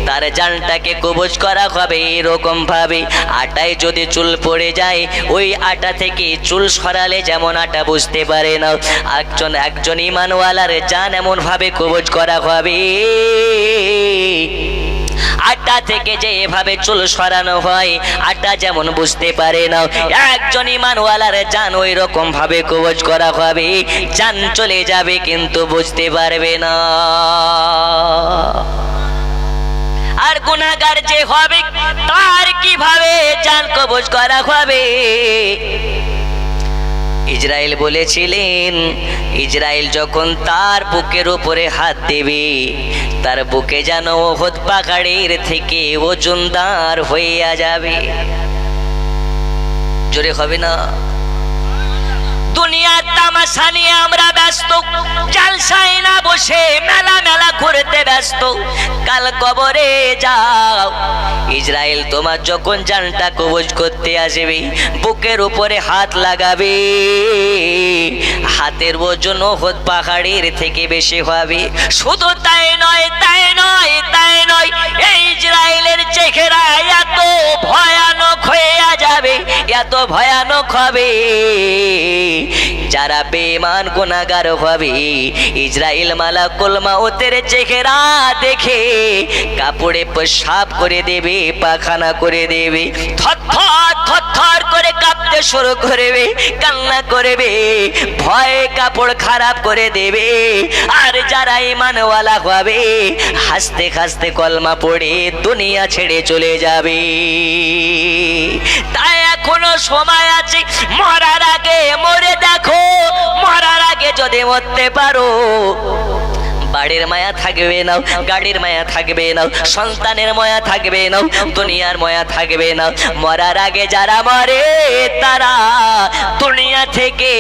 Speaker 1: তার জানটাকে কবজ করা হবে এরকম ভাবে, আটায় যদি চুল পড়ে যায় ওই আটা থেকে চুল সরালে যেমন আটা বুঝতে পারে না, একজন ঈমানওয়ালার জান এমন ভাবে কবজ করা হবে আটা থেকে যে এভাবে চুল সরানো হয় আটা যেমন বুঝতে পারে না, একজন ঈমানওয়ালার জান ওই রকম ভাবে কবজ করা হবে, জান চলে যাবে কিন্তু বুঝতে পারবে না। আর গুনাহগার যে হবে তার কিভাবে জান কবজ করা হবে? ইসরাইল বলেছিলেন, ইসরাইল যখন তার বুকের উপরে হাত দেবে, তার বুকে যেন উহুদ পাহাড়ের থেকে ওজনদার হইয়া যাবে। জোরে হবে না? দুনিয়ার তামাশা নিয়ে আমরা ব্যস্ত, জালসায় না বসে মেলা মেলা করতে ব্যস্ত। কাল কবরে যাও, ইসরাইল তোমার যখন জানটা কবজ করতে আসবে, বুকের উপরে হাত লাগাবে, হাতের ওজন উহুদ পাহাড়ের থেকে বেশি হবে। শুধু তাই নয়, তাই নয়, তাই নয়, এই ইসরাইলের চেহারা এত ভয়ানক হইয়া যাবে, এত ভয়ানক হবে, যারা বেঈমান গুনাহগার হবে, ইসরাইল মালাকুল মাউতের চেহারা দেখে কাপড়ে পেশাব করে দেবে, পায়খানা করে দেবে, থরথর থরথর করে কাঁপতে শুরু করবে, কান্না করবে, ভয়ে কাপড় খারাপ করে দেবে। আর যারা ঈমানওয়ালা হবে, হাসতে হাসতে কলমা পড়ে দুনিয়া ছেড়ে চলে যাবে। তাই এখনো সময় আছে, মরার আগে মরে দেখো, মরার আগে যদি মরতে পারো, বাড়ির মায়া থাকবে না, গাড়ির মায়া থাকবে না, সন্তানের মায়া থাকবে না, দুনিয়ার মায়া থাকবে না। মরার আগে যারা মরে তারা দুনিয়া থেকে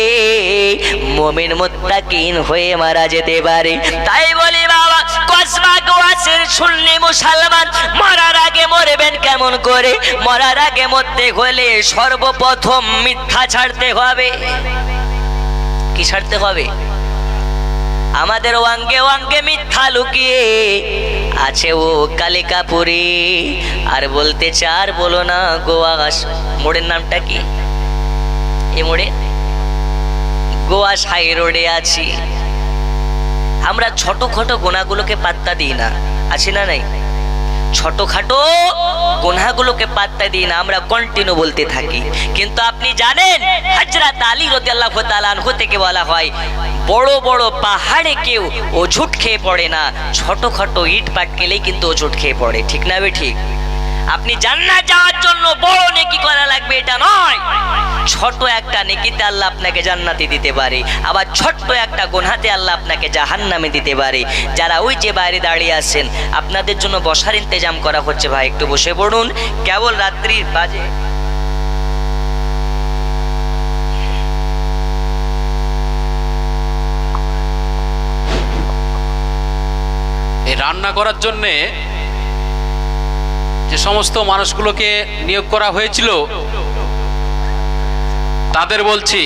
Speaker 1: মুমিন মুত্তাকিন হয়ে মারা যেতে পারে। তাই বলি বাবা, কসবা গোয়াসের সুন্নি মুসলমান মরার আগে মরবেন কেমন করে? মরার আগে মরতে হলে সর্বপ্রথম মিথ্যা ছাড়তে হবে। কি ছাড়তে হবে? আমাদের অঙ্গে অঙ্গে মিথ্যা লুকিয়ে আছে, ও কালিকাপুরি। আর বলতে চার বলো না, গোয়াস মোড়ের নামটা কি? এ মোড়ে গোয়াস হাই রোডে আছি আমরা। ছোটখাটো গুনাহগুলোকে পাত্তা দিই না, আছি না নাই? ছোটখাটো গুনাহগুলোকে পাত্তা দিই না, আমরা কন্টিনিউ বলতে থাকি। কিন্তু আপনি জানেন, হযরত আলী রাদিয়াল্লাহু তাআলা আনহু থেকে বলা হয়, বড় বড় পাহাড়ে কেউ ওঝুট খেয়ে পড়ে না, ছোটখাটো ইট পাটকেলেই কিন্তু ওঝুট খেয়ে পড়ে। ঠিক না বে ঠিক? আপনি জান্নাত যাওয়ার জন্য বড় নেকি করা লাগবে এটা নয়, ছোট একটা নেকিতে আল্লাহ আপনাকে জান্নাতে দিতে পারে, আবার ছোট্ট একটা গুনাহতে আল্লাহ আপনাকে জাহান্নামে দিতে পারে। যারা ওই যে বাইরে দাঁড়িয়ে আছেন, আপনাদের জন্য বসার ইন্তজাম করা হচ্ছে, ভাই একটু বসে পড়ুন। কেবল রাত্রির বাজে
Speaker 2: এই রান্না করার জন্যে যে সমস্ত মানুষগুলোকে নিয়োগ করা হয়েছিল, তাদের বলছি,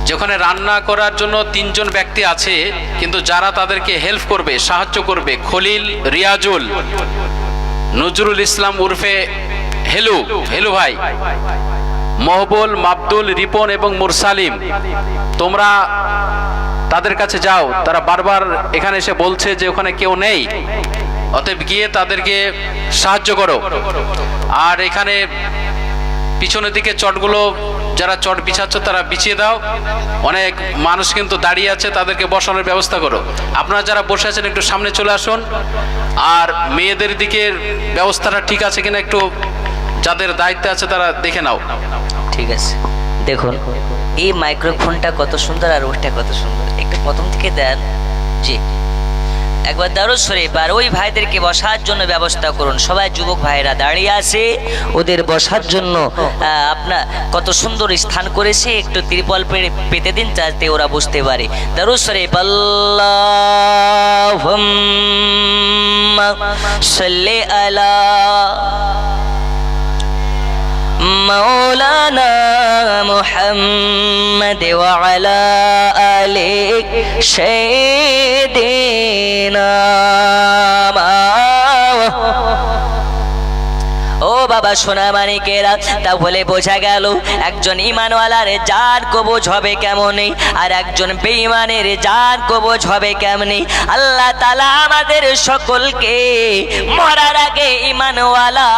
Speaker 2: যেখানে রান্না করার জন্য 3 জন ব্যক্তি আছে, কিন্তু যারা তাদেরকে হেল্প করবে, সাহায্য করবে, খলিল, রিয়াজুল, নজরুল ইসলাম উর্ফে হেলু, হেলু ভাই, মহবুল, মাবদুল, রিপন এবং মুরসালিম, তোমরা তাদের কাছে যাও। তারা বারবার এখানে এসে বলছে যে ওখানে কেউ নেই, অতএব গিয়ে তাদেরকে সাহায্য করো। আর এখানে পিছনের দিকে চটগুলো, যারা চট বিছাচ্ছ তারা বিছিয়ে দাও। অনেক মানুষ কিন্তু দাঁড়িয়ে আছে, তাদেরকে বসানোর ব্যবস্থা করো। আপনারা যারা বসে আছেন একটু সামনে চলে আসুন। আর মেয়েদের দিকের ব্যবস্থাটা ঠিক আছে কিনা একটু যাদের দায়িত্বে আছে তারা দেখে নাও।
Speaker 1: ঠিক আছে, দেখুন এই মাইক্রোফোনটা কত সুন্দর আর ওইটা কত সুন্দর, একটু প্রথম থেকে দেন। জি, একবার দারুদ শরীফ। আর ওই ভাইদেরকে বসার জন্য ব্যবস্থা করুন। সবাই যুবক ভাইরা দাঁড়িয়ে আছে, ওদের বসার জন্য আপনার কত সুন্দর স্থান করেছে, একটু ত্রিপল পেতে দিন যাতে ওরা বসতে পারে। দারুদ শরীফ। আল্লাহুম্মা সাল্লি আলা মাওলানা মুহাম্মদ ওয়া আলা আলি সাইয়্যিদিনা। ও বাবা বাবা সোনা মানিকেরা, তাহলে বোঝা গেল একজন ইমানওয়ালার জান কবজ হবে কেমনে, আর একজন বেঈমানের জান কবজ হবে কেমনে। আল্লাহ তাআলা আমাদের সকলকে মরার আগে ইমানওয়ালা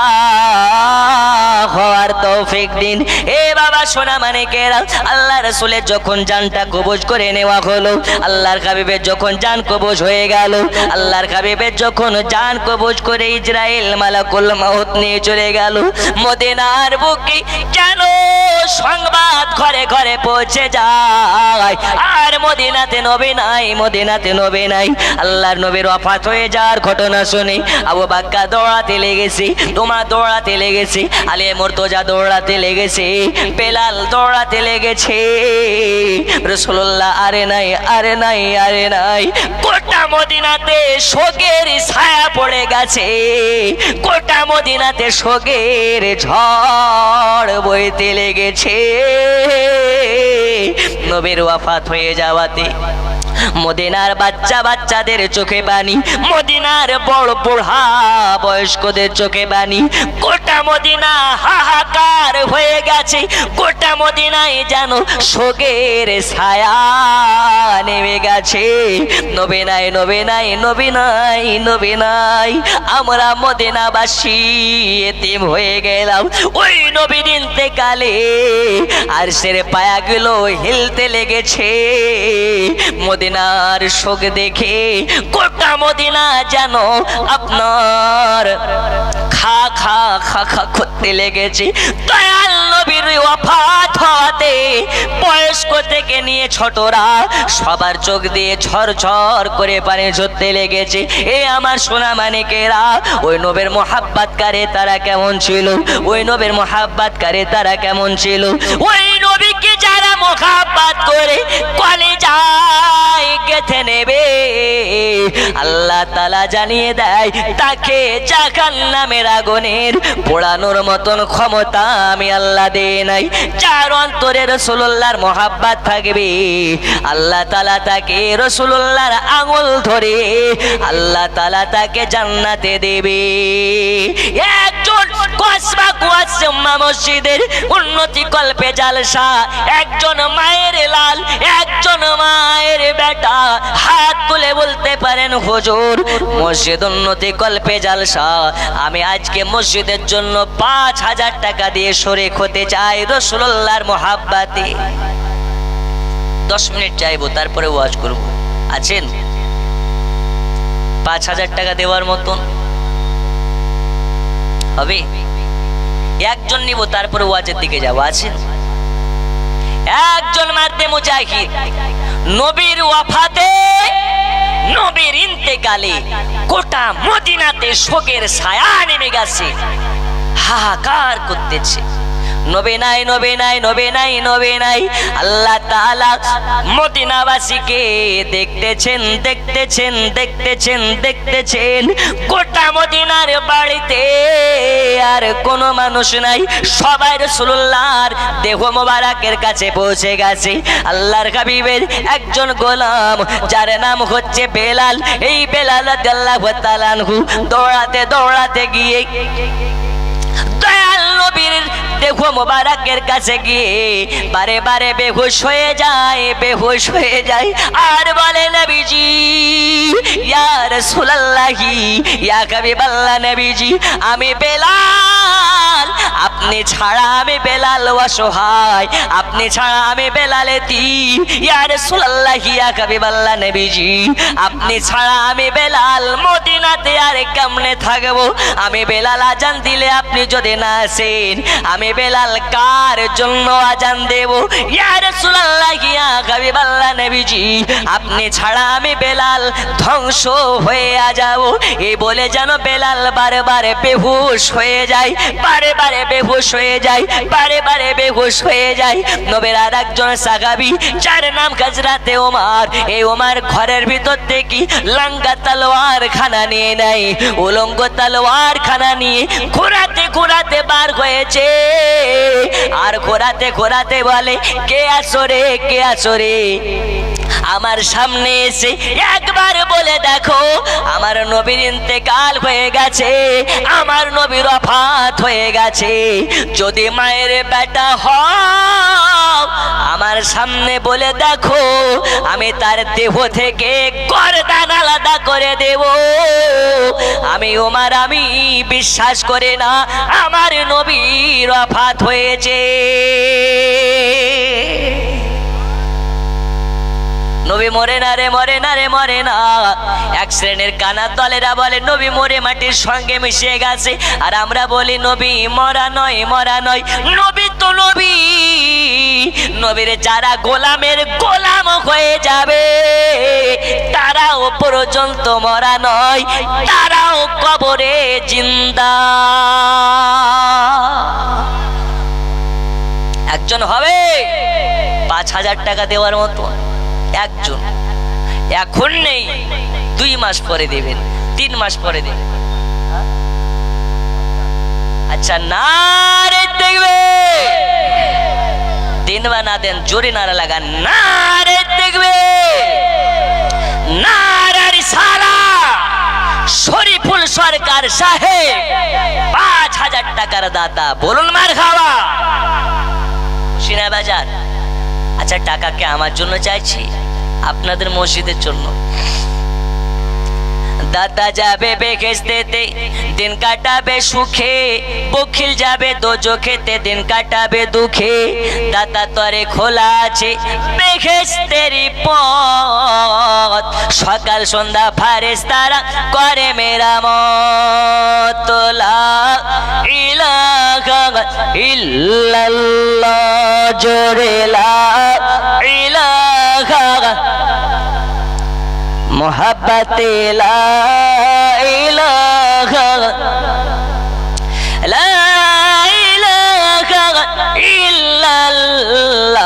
Speaker 1: হওয়ার তৌফিক দিন। এ বাবা সোনা মানিকেরা, আল্লাহ রাসূলের যখন জানটা কবজ করে নেওয়া হলো, আল্লাহর হাবিবের যখন জান কবজ হয়ে গেল, আল্লাহর হাবিবের যখন জান কবজ করে ইসরাইল মালাকুল মউত নিয়ে চলে গেল, মদিনার বুকে যেন সংবাদ ঘরে ঘরে পৌঁছে যায়, আর মদিনাতে নবী নাই, মদিনাতে নবী নাই। আল্লাহর নবীর ওয়াফাত হয়ে যাওয়ার ঘটনা শুনে আবু বকর দৌড়াতে লেগেছে, তোমার দৌড়াতে লেগেছে, আলী মুর্তজা দৌড়াতে লেগেছে, বেলাল দৌড়াতে লেগেছে। রাসূলুল্লাহ আরে নাই, আরে নাই, আরে নাই। গোটা মদিনাতে শোকের ছায়া পড়ে গেছে, গোটা মদিনাতে শোকের ঝড় বইতে লেগেছে নবীর ওয়াফাত হয়ে যাওয়াতে। মদিনার বাচ্চাদের চোখে পানি, মদিনার বড় বুড়া বয়স্কদের চোখে পানি। গোটা মদিনা হাহাকার হয়ে গেছে, গোটা মদিনায় যেন শোকের ছায়া নেমে গেছে। নবী নাই, নবী নাই, নবী নাই, নবী নাই। আমরা মদিনাবাসী এতিম হয়ে গেলাম ওই নবীর ইন্তেকালে, আর সের পায়াগুলো হিলতে লেগেছে মদিনার শোক দেখে। গোটা মদিনা যেন আপনার খা খা খা খা করতে লেগেছে। দয়াল নবীর ওয়াফাত হওয়াতে বয়স্ক থেকে নিয়ে ছোটরা সবার চোখ দিয়ে ঝরঝর করে পানি ঝরতে লেগেছে। এ আমার সোনা মানিকেরা, ওই নবীর মোহাব্বত করে তারা কেমন ছিল, ওই নবীর মোহাব্বত করে তারা কেমন ছিল। ওই নবীকে যারা মোহাব্বত করে কলিজায় গেঁথে নেবে, আল্লাহ তাআলা জানিয়ে দেয় তাকে জাহান্নামের আগুনের পোড়ানোর মতন ক্ষমতা আমি আল্লাহ দেই নাই। যার অন্তরে রাসূলুল্লাহর মোহাব্বত থাকবে, আল্লাহ তাআলা তাকে রাসূলুল্লাহর আঙুল ধরে আল্লাহ তাআলা তাকে জান্নাতে দেবে। একজন কসবা কুয়াসমা মসজিদের উন্নতি কল্পে জালসা, একজন মায়ের লাল, একজন মায়ের বেটা হাত তুলে বলতে পারেন হুজুর মসজিদ উন্নতি কল্পে জালসা, আমি আজকে মসজিদের জন্য ৫,০০০ টাকা দিয়ে শরীক হতে চাই রাসূলুল্লাহর মোহাব্বতে। 10 মিনিট চাইবো, তারপরে ওয়াজ করব। আছেন ৫,০০০ টাকা দেওয়ার মতন? হবে? একজন নিব, তারপরে ওয়াজের দিকে যাবো। আছেন? একজন মারতে মুজাহিদ নবীর ওয়াফাতে, নবীর ইন্তেকালে গোটা মদিনাতে শোকের ছায়া নেমে গেছে, হাহাকার করতেছে। নবী নাই, নবী নাই, নবী নাই, নবী নাই। আল্লাহ তাআলা মদিনাবাসীকে দেখতেছেন, দেখতেছেন, দেখতেছেন, দেখতেছেন। গোটা মদিনার বাড়িতে আর কোনো মানুষ নাই, সবাই রাসূলুল্লাহর দেহ মোবারকের কাছে পৌঁছে গেছে। আল্লাহর হাবিবের একজন গোলাম যার নাম হচ্ছে বেলাল, এই বেলাল রাদিয়াল্লাহু তাআলা আনহু দৌড়াতে দৌড়াতে গিয়ে দয়াল নবীর দেহ মোবারকের কাছে গিয়ে বারে বারে বেহুশ হয়ে যায়, বেহুশ হয়ে যায়, আর বলে নবীজি, ইয়া রাসূলুল্লাহি, ইয়া হাবিবাল্লাহ, নবীজি আমি বেলাল, আপনি ছাড়া আমি বেলাল অসহায়, আপনি ছাড়া আমি বেলাল এতিম। ইয়া রাসূলুল্লাহি, ইয়া হাবিবাল্লাহ, নবীজি আপনি ছাড়া আমি বেলাল মদিনাতে আর কেমনে থাকবো? আমি বেলাল আজান দিলে আপনি যদি না আসেন, আমি বেলাল কার জন্য আজান দেব? ইয়া রাসূলুল্লাহি, ইয়া হাবিবাল্লাহ, নবীজি আপনি ছাড়া আমি বেলাল ধ্বংস হয়ে যাব। এই বলে যেন বেলাল বারে বারে বেহুশ হয়ে যায়, বারে বারে বেহুশ হয়ে যায়, বারে বারে বেহুশ হয়ে যায়। নবীর আর একজন সাহাবী যার নাম হযরতে ওমর, এই ওমর ঘরের ভিতর থেকে লাঙ্গা তলোয়ার খানা নিয়ে নেয়, উলঙ্গ তলোয়ার খানা নিয়ে ঘোরাতে ঘোরাতে বার হয়েছে, আর ঘোরাতে ঘোরাতে বলে, কে আসো রে, কে আসো রে? আমার সামনে এসে একবার বলে দেখো আমার নবীর ইন্তেকাল হয়ে গেছে, আমার নবীর ওফাত হয়ে গেছে। যদি মায়ের বেটা হও আমার সামনে বলে দেখো আমি তার দেহ থেকে গর্দান আলাদা করে দেব। আমি ওমর আমি বিশ্বাস করে না আমার নবীর ওফাত হয়েছে। নবী মরে না রে, মরে না রে, মরে না। এক শ্রেণীর কানার দলেরা বলে নবী মরে মাটির সঙ্গে মিশে গেছে, আর আমরা বলি নবী মরা নয়, মরা নয়, নবী তো নবী। নবীর যারা গোলামের গোলাম হয়ে যাবে তারাও পর্যন্ত মরা নয়, তারাও কবরে জিন্দা। একজন হবে 5,000 টাকা দেওয়ার মতো, একজন এখন নেই, 2 মাস পরে দেবেন, 3 মাস পরে দেবেন। আচ্ছা না রে, দেখবে দিন বা না দেন জোরে নারা লাগান, না রে দেখবে নারার সারা শরীফুল সরকার সাহেব 5,000 টাকার দাতা, বলুন মার খাওয়া সিনা বাজার। আচ্ছা টাকাকে আমার জন্য চাইছি, আপনাদের মসজিদের জন্য। দাতা যাবে বেহেশতেতে দিন কাটাবে সুখে, বখিল যাবে দোজখেতে দিন কাটাবে দুঃখে। দাতা তরে খোলা আছে বেহেশতের পথ, সকাল সন্ধ্যা ফারেশতারা করে মেরামত। লা ইলাহা ইল্লাল্লাহ, জোরে লা ইলাহা মোহাব্বতে লা ইলাহা ইল্লাল্লাহ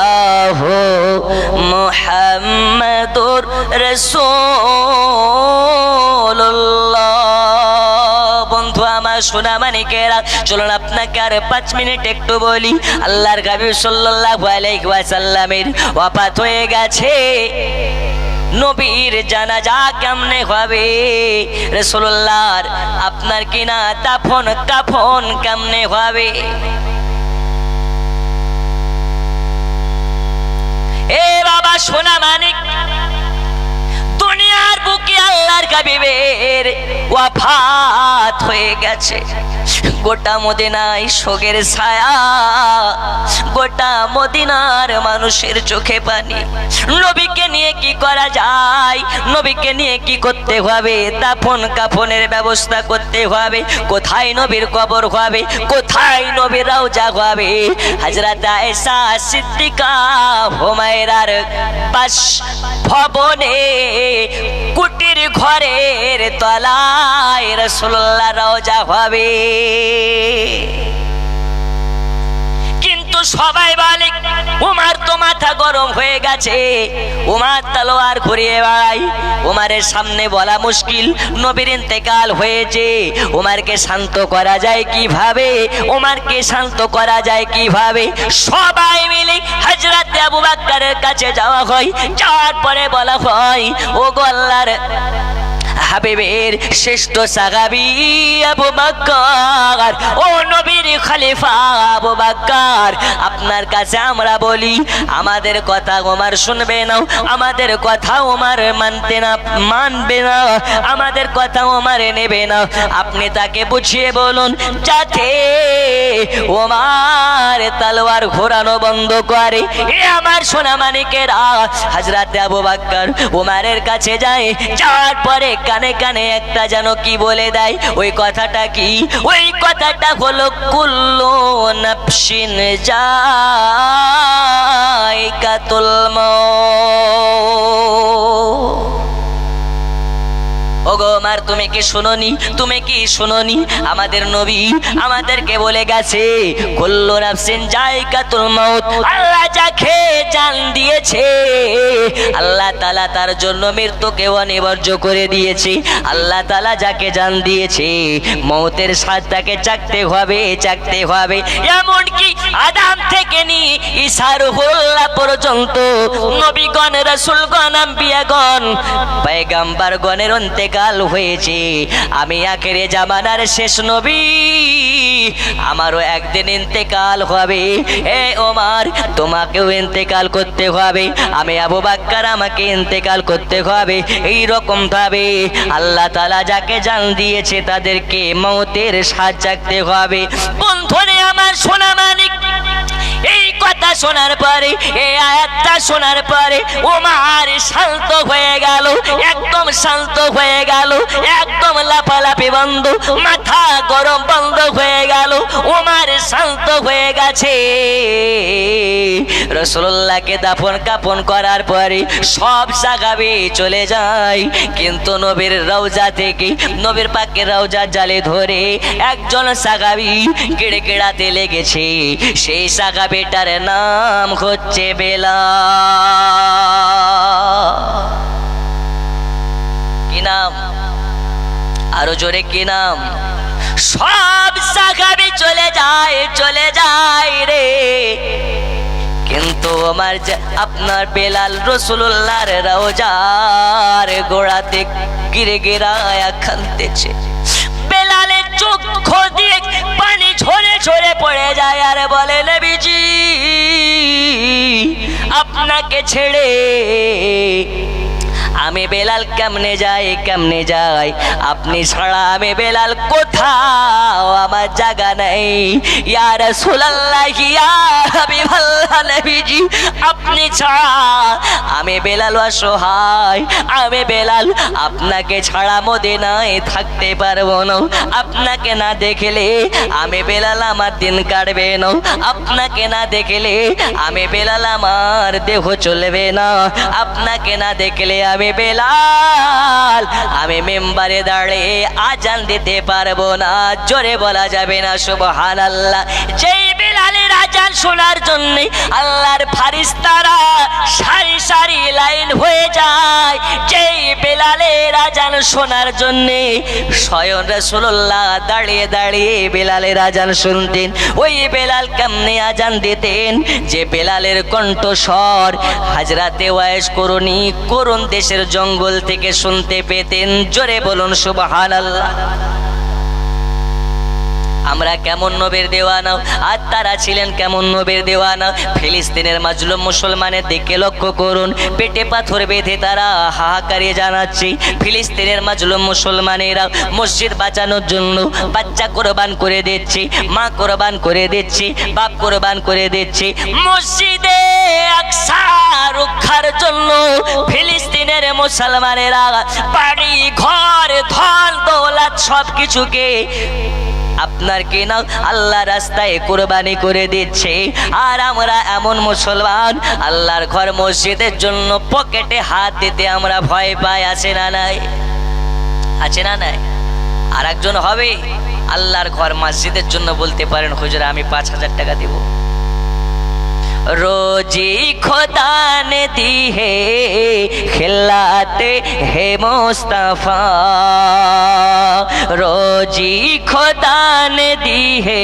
Speaker 1: মুহাম্মাদুর রাসূলুল্লাহ। বন্ধু আমার সোনা মানিকেরা, চলুন আপনাকে আর 5 মিনিট একটু বলি। আল্লাহর হাবিব সাল্লাল্লাহু আলাইহি ওয়াসাল্লামের ওফাত হয়ে গেছে। নবীর জানাজা কেমনে হবে? রাসূলুল্লাহর আপনার কিনা দাফন কাফন কেমনে হবে? এ বাবা সোনা মানিক, দুনিয়ার বুকে আল্লাহর হাবিবের ওফাত হয়ে গেছে। গোটা মদিনায় শোকের ছায়া, গোটা মদিনার মানুষের চোখে পানি। নবীকে নিয়ে কি করা যায়? নবীকে নিয়ে কি করতে হবে? দাফন কাফনের ব্যবস্থা করতে হবে। কোথায় নবীর কবর হবে? কোথায় নবীর রওজা হবে? হযরত আয়েশা সিদ্দিকা হুমায়রার পাশ ভবনে কুটির ঘরের তলায় রাসূলুল্লাহ রওজা হবে। কিন্তু সবাই বলে উমার তো মাথা গরম হয়ে গেছে, উমার তলোয়ার ঘুরিয়ে বেড়ায়। উমারের সামনে বলা মুশকিল, নবীর ইন্তেকাল হয়েছে। উমারকে শান্ত করা যায় কিভাবে? উমারকে শান্ত করা যায় কিভাবে? সবাই মিলে হযরত আবু বকরের কাছে যাওয়া হয়। যাওয়ার পরে বলা হয়, ও গো আল্লাহর হাবিবের শ্রেষ্ঠ সাহাবী আবু বকর, ও নবীর খলিফা আবু বকর, আপনার কাছে আমরা বলি, আমাদের কথা ওমর শুনবে না, আমাদের কথা ওমর মানবে না, আমাদের কথা ওমর নেবে না। আপনি তাকে বুঝিয়ে বলুন যাতে ওমর তলোয়ার ঘোরানো বন্ধ করে। এ আমার সোনা মানিকেরা, হযরত আবু বকর ওমরের কাছে যায়। যাওয়ার পরে কানে কানে একটা যেন কি বলে দেয়। ওই কথাটা কি? ওই কথাটা হলো কুল্লু নাফসিন যায়কাতুল মাউত। ওগো ওমর, তুমি কি শুনোনি? তুমি কি শুনোনি? আমাদের নবী আমাদেরকে বলে গেছে, কুল্লু নাফসিন যায়কাতুল মাউত। আল্লাহ যাকে জান দিয়েছে, আল্লাহ তাআলা তার জন্য মৃত্যুকে অনিবার্য করে দিয়েছে। আল্লাহ তাআলা যাকে জান দিয়েছে, মৌতের স্বাদ তাকে চাখতে হবে, চাখতে হবে। এমনকি আদম থেকে নিয়ে ঈসা রূহুল্লাহ পর্যন্ত নবীগণ, রাসূলগণ, আম্বিয়াগণ, পয়গম্বরগণের ইন্তেকাল হয়েছে। আমি আখিরে জামানার শেষ নবী, আমারও একদিন ইন্তেকাল হবে। এ ওমর, তোমাকেও ইন্তেকাল করতে হবে। আমি আবু বকর, আমাকে ইন্তেকাল করতে হবে। এই রকম ভাবে আল্লাহ তাআলা যাকে জান দিয়েছে তাদেরকে মৌতের স্বাদ চাখতে হবে। বন্ধুরে আমার, সোনা মানিক, এই কথা শোনার পরে, এই আয়াতটা শোনার পরে ওমর শান্ত হয়ে গেল, একদম শান্ত হয়ে গেল, একদম লাফালাফি বন্ধ, মাথা গরম বন্ধ হয়ে গেল। ওমর শান্ত হয়ে গেছে। রাসূলুল্লাহকে দাফন কাফন করার পরে সব সাহাবী চলে যায়, কিন্তু নবীর রওজা থেকে, নবীর পাকের রওজা জালে ধরে একজন সাহাবী গিড়গিড়াতে লেগেছে। সেই সাহাবীটার নাম হচ্ছে বেলাল। কি নাম? আরো জোরে কি নাম? সব সাহাবী চলে যায়, চলে যায় রে, কিন্তু আমার আপনার বেলাল রাসূলুল্লাহর রওজার গোড়াতে গিরগিরায়া কাঁদতেছে। বেলালের চোখ দিয়ে পানি ঝরে ঝরে পড়ে যায় আর বলে, নবীজি আপনাকে ছেড়ে আমি বেলাল কেমনে যাই, কেমনে যাই? আপনি ছাড়া আমি বেলাল কোথাও আমার জায়গা নেই। ইয়া রাসূলুল্লাহ, ইয়া হাবিবাল্লাহ, নবীজি আপনি ছাড়া আমি বেলাল অসহায়। আমি বেলাল আপনাকে ছাড়া মদিনায় থাকতে পারবো না। আপনাকে না দেখলে আমি বেলাল আমার দিন কাটবে না। আপনাকে না দেখলে আমি বেলাল আমার দেহ চলবে না। আপনাকে না দেখলে আমি বেলাল, আমি মেম্বারে দাঁড়িয়ে আজান দিতে পারবো না। জোরে বলা যাবে না সুবহানাল্লাহ। যেই বেলালের আজান শোনার জন্য আল্লাহর ফারিস্তারা সারি সারি লাইন হয়ে যায়, যেই বেলালের আজান শোনার জন্য স্বয়ং রাসূলুল্লাহ দাঁড়িয়ে দাঁড়িয়ে বেলালের আজান শুনতেন। ওই বেলাল কেমনে আজান দিতেন? যে বেলালের কণ্ঠস্বর হাজরাতে ওয়াইস করুনি করুন দেশের জঙ্গল থেকে শুনতে পেতেন। জোরে বলুন সুবহানাল্লাহ। আমরা কেমন নবীর দেওয়ানা, আর তারা ছিলেন কেমন নবীর দেওয়ানা। ফিলিস্তিনের মাজলুম মুসলমানের দিকে লক্ষ্য করুন, পেটে পাথর বেঁধে তারা হাহাকারে জানাচ্ছে। ফিলিস্তিনের মাজলুম মুসলমানেরা মসজিদ বাঁচানোর জন্য বাচ্চা কোরবান করে দিচ্ছে, মা কোরবান করে দিচ্ছে, বাপ কোরবান করে দিচ্ছে। মসজিদে আকসা রক্ষার জন্য ফিলিস্তিনের মুসলমানেরা বাড়ি ঘর ধন দৌলত সব কিছুকে আপনার কি না আল্লাহ রাস্তায় কোরবানি করে দিচ্ছে। আর আমরা এমন মুসলমান, আল্লাহর ঘর মসজিদের জন্য পকেটে হাত দিতে আমরা ভয় পাই। আছে না নাই? আছে না নাই? আর একজন হবে আল্লাহর ঘর মসজিদের জন্য বলতে পারেন, হুজুর আমি 5,000 টাকা দেব। रोजी खुदा ने दी है खिलाते है मुस्तफा, रोजी खुदा ने दी है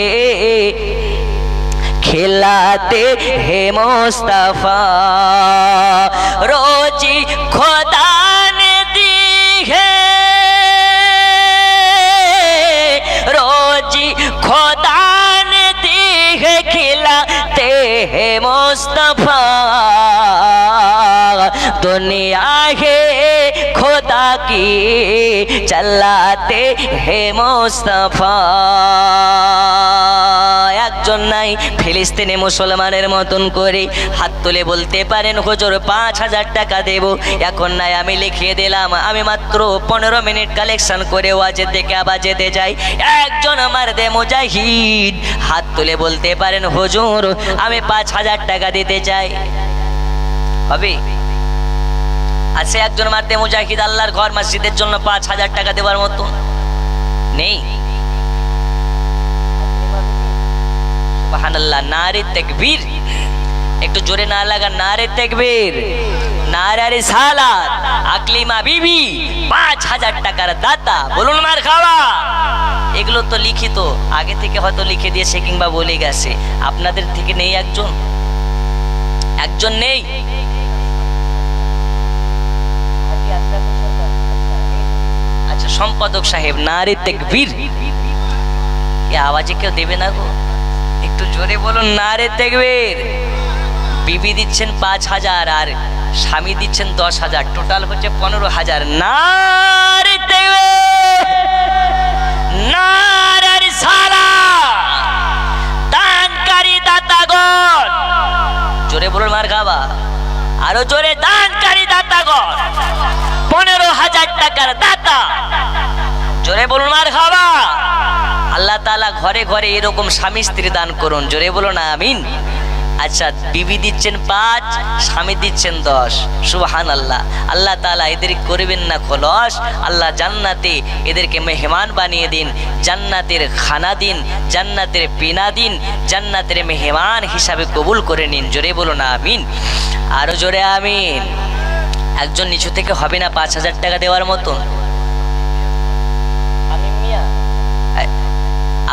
Speaker 1: खिलाते है मुस्तफा, रोजी खुदा ने दी है, रोजी खुदा ने दी है खिलाते है मुस्तफा, दुनिया है खुदा की चलाते है मुस्तफा। একজন নাই ফিলিস্তিনি মুসলমানের মতন করে হাত তুলে বলতে পারেন, হুজুর 5,000 টাকা দেব। এখন নাই, আমি লিখিয়ে দিলাম, আমি মাত্র 15 মিনিট কালেকশন করে ওয়াজে থেকে আবার যেতে চাই। একজন আমার দে মুজাহিদ হাত তুলে বলতে পারেন, হুজুর আমি 5,000 টাকা দিতে চাই। হবে? আছে একজন মারতে মুজাহিদ আল্লাহর ঘর মসজিদের জন্য 5,000 টাকা দেওয়ার মতো? নেই। সুবহানাল্লাহ, নারে তাকবীর, একটু জোরে না লাগা, নারে তাকবীর, নারে রিসালাত। আকলিমা বিবি 5,000 টাকার দাতা, বলুন মারহাবা। এগুলো তো লিখিত, আগে থেকে হয়তো লিখে দিয়েছে কিংবা বলে গেছে। আপনাদের থেকে নেই একজন? একজন নেই? আচ্ছা, সম্পাদক সাহেব, নারে তাকবীর। এ আওয়াজে কেউ দেবে না গো? একটু জোরে বলুন, নারে তাকবীর। বিবি দিচ্ছেন 5,000 আর স্বামী দিচ্ছেন 10,000, টোটাল হচ্ছে 15,000। নারে তাকবীর, নারে রিসালাত। দানকারী দাতাগণ, জোরে বলুন মারহাবা। আরো জোরে, দানকারী দাতাগণ, 15,000 টাকার দাতা, জোরে বলুন মারহাবা। আল্লাহ তাআলা ঘরে ঘরে এরকম স্বামী স্ত্রী দান করুন, জোরে বলুন আমিন। আচ্ছা, বিবি দিচ্ছেন 5, স্বামী দিচ্ছেন 10। সুবহানাল্লাহ। আল্লাহ তাআলা এদের করবেন না খলস, আল্লাহ জান্নাতে এদেরকে মেহমান বানিয়ে দিন, জান্নাতের খানা দিন, জান্নাতের পিনা দিন, জান্নাতের মেহমান হিসাবে কবুল করে নিন, জোরে বলুন আমিন। আরো জোরে আমিন। একজন নিচু থেকে হবে না 5,000 টাকা দেওয়ার মতো?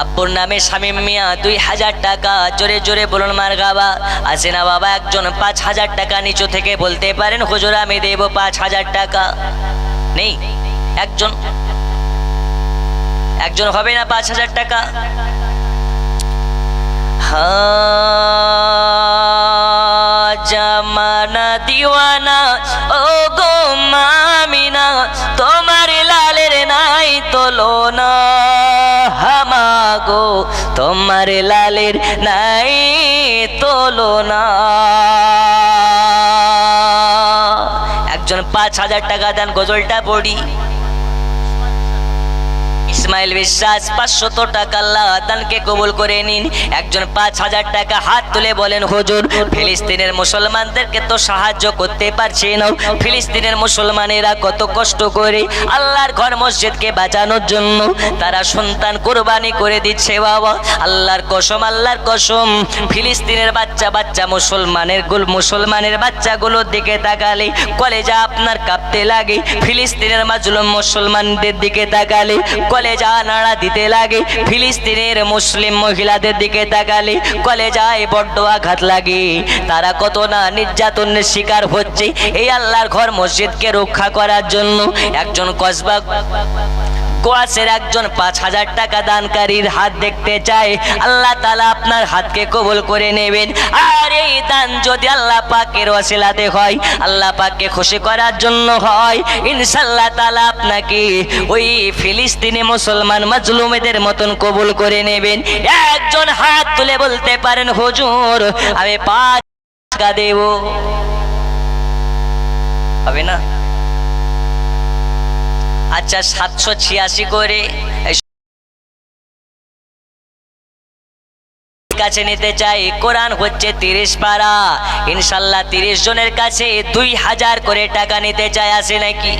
Speaker 1: আব্বুর নামে শামীম মিয়া 2,000 টাকা, জোরে জোরে বলুন মারহাবা। আছে না বাবা একজন 5,000 টাকা নিচু থেকে বলতে পারেন হুজুর আমি দেব 5,000 টাকা? নেই একজন? একজন হবে না 5,000 টাকা? জামানা দিওয়ানা ও গো মামিনা, তোমার লালের নাই তুলনা। হামাগো তোমার লালের নাই তুলনা। একজন 5,000 টাকা দেন, গজলটা পড়ি। ইসমাইল বিশ্বাস 500 টাকা, আল্লাহ দানকে কবুল করে নিন। একজন 5,000 টাকা হাত তুলে বলেন হুজুর ফিলিস্তিনের মুসলমানদেরকে তো সাহায্য করতে পারছি না, ফিলিস্তিনের মুসলমানেরা কত কষ্ট করে আল্লাহর ঘর মসজিদকে বাঁচানোর জন্য তারা সন্তান কোরবানি করে দিচ্ছে বাবা। আল্লাহর কসম, আল্লাহর কসম, ফিলিস্তিনের বাচ্চা বাচ্চা মুসলমানের বাচ্চাগুলোর দিকে তাকালে কলেজা আপনার কাঁপতে লাগে, ফিলিস্তিনের মাজলুম মুসলমানদের দিকে তাকালে কলেজা নাড়া দিতে লাগে, ফিলিস্তিনের মুসলিম মহিলাদের দিকে তাকালে কলেজায় বড্ড আঘাত লাগে। তারা কত না নির্যাতনের শিকার হচ্ছে এই আল্লাহর ঘর মসজিদকে রক্ষা করার জন্য। একজন কসবা কোয়াসের একজন 5,000 টাকা দানকারীর হাত দেখতে চাই, আল্লাহ তাআলা আপনার হাতকে কবুল করে নেবেন। আর এই দান যদি আল্লাহ পাকের ওসিলাতে হয়, আল্লাহ পাককে খুশি করার জন্য হয়, ইনশাআল্লাহ তাআলা আপনাকে ওই ফিলিস্তিনি মুসলমান মাজলুমদের মতন কবুল করে নেবেন। একজন হাত তুলে বলতে পারেন হুজুর আমি 5 টাকা দেব? হবে না? আচ্ছা 786 করে কাছে নিতে চাই। কোরআন হচ্ছে 30 পারা, ইনশাআল্লাহ 30 জনের কাছে 2,000 করে টাকা নিতে চাই, আছে নাকি?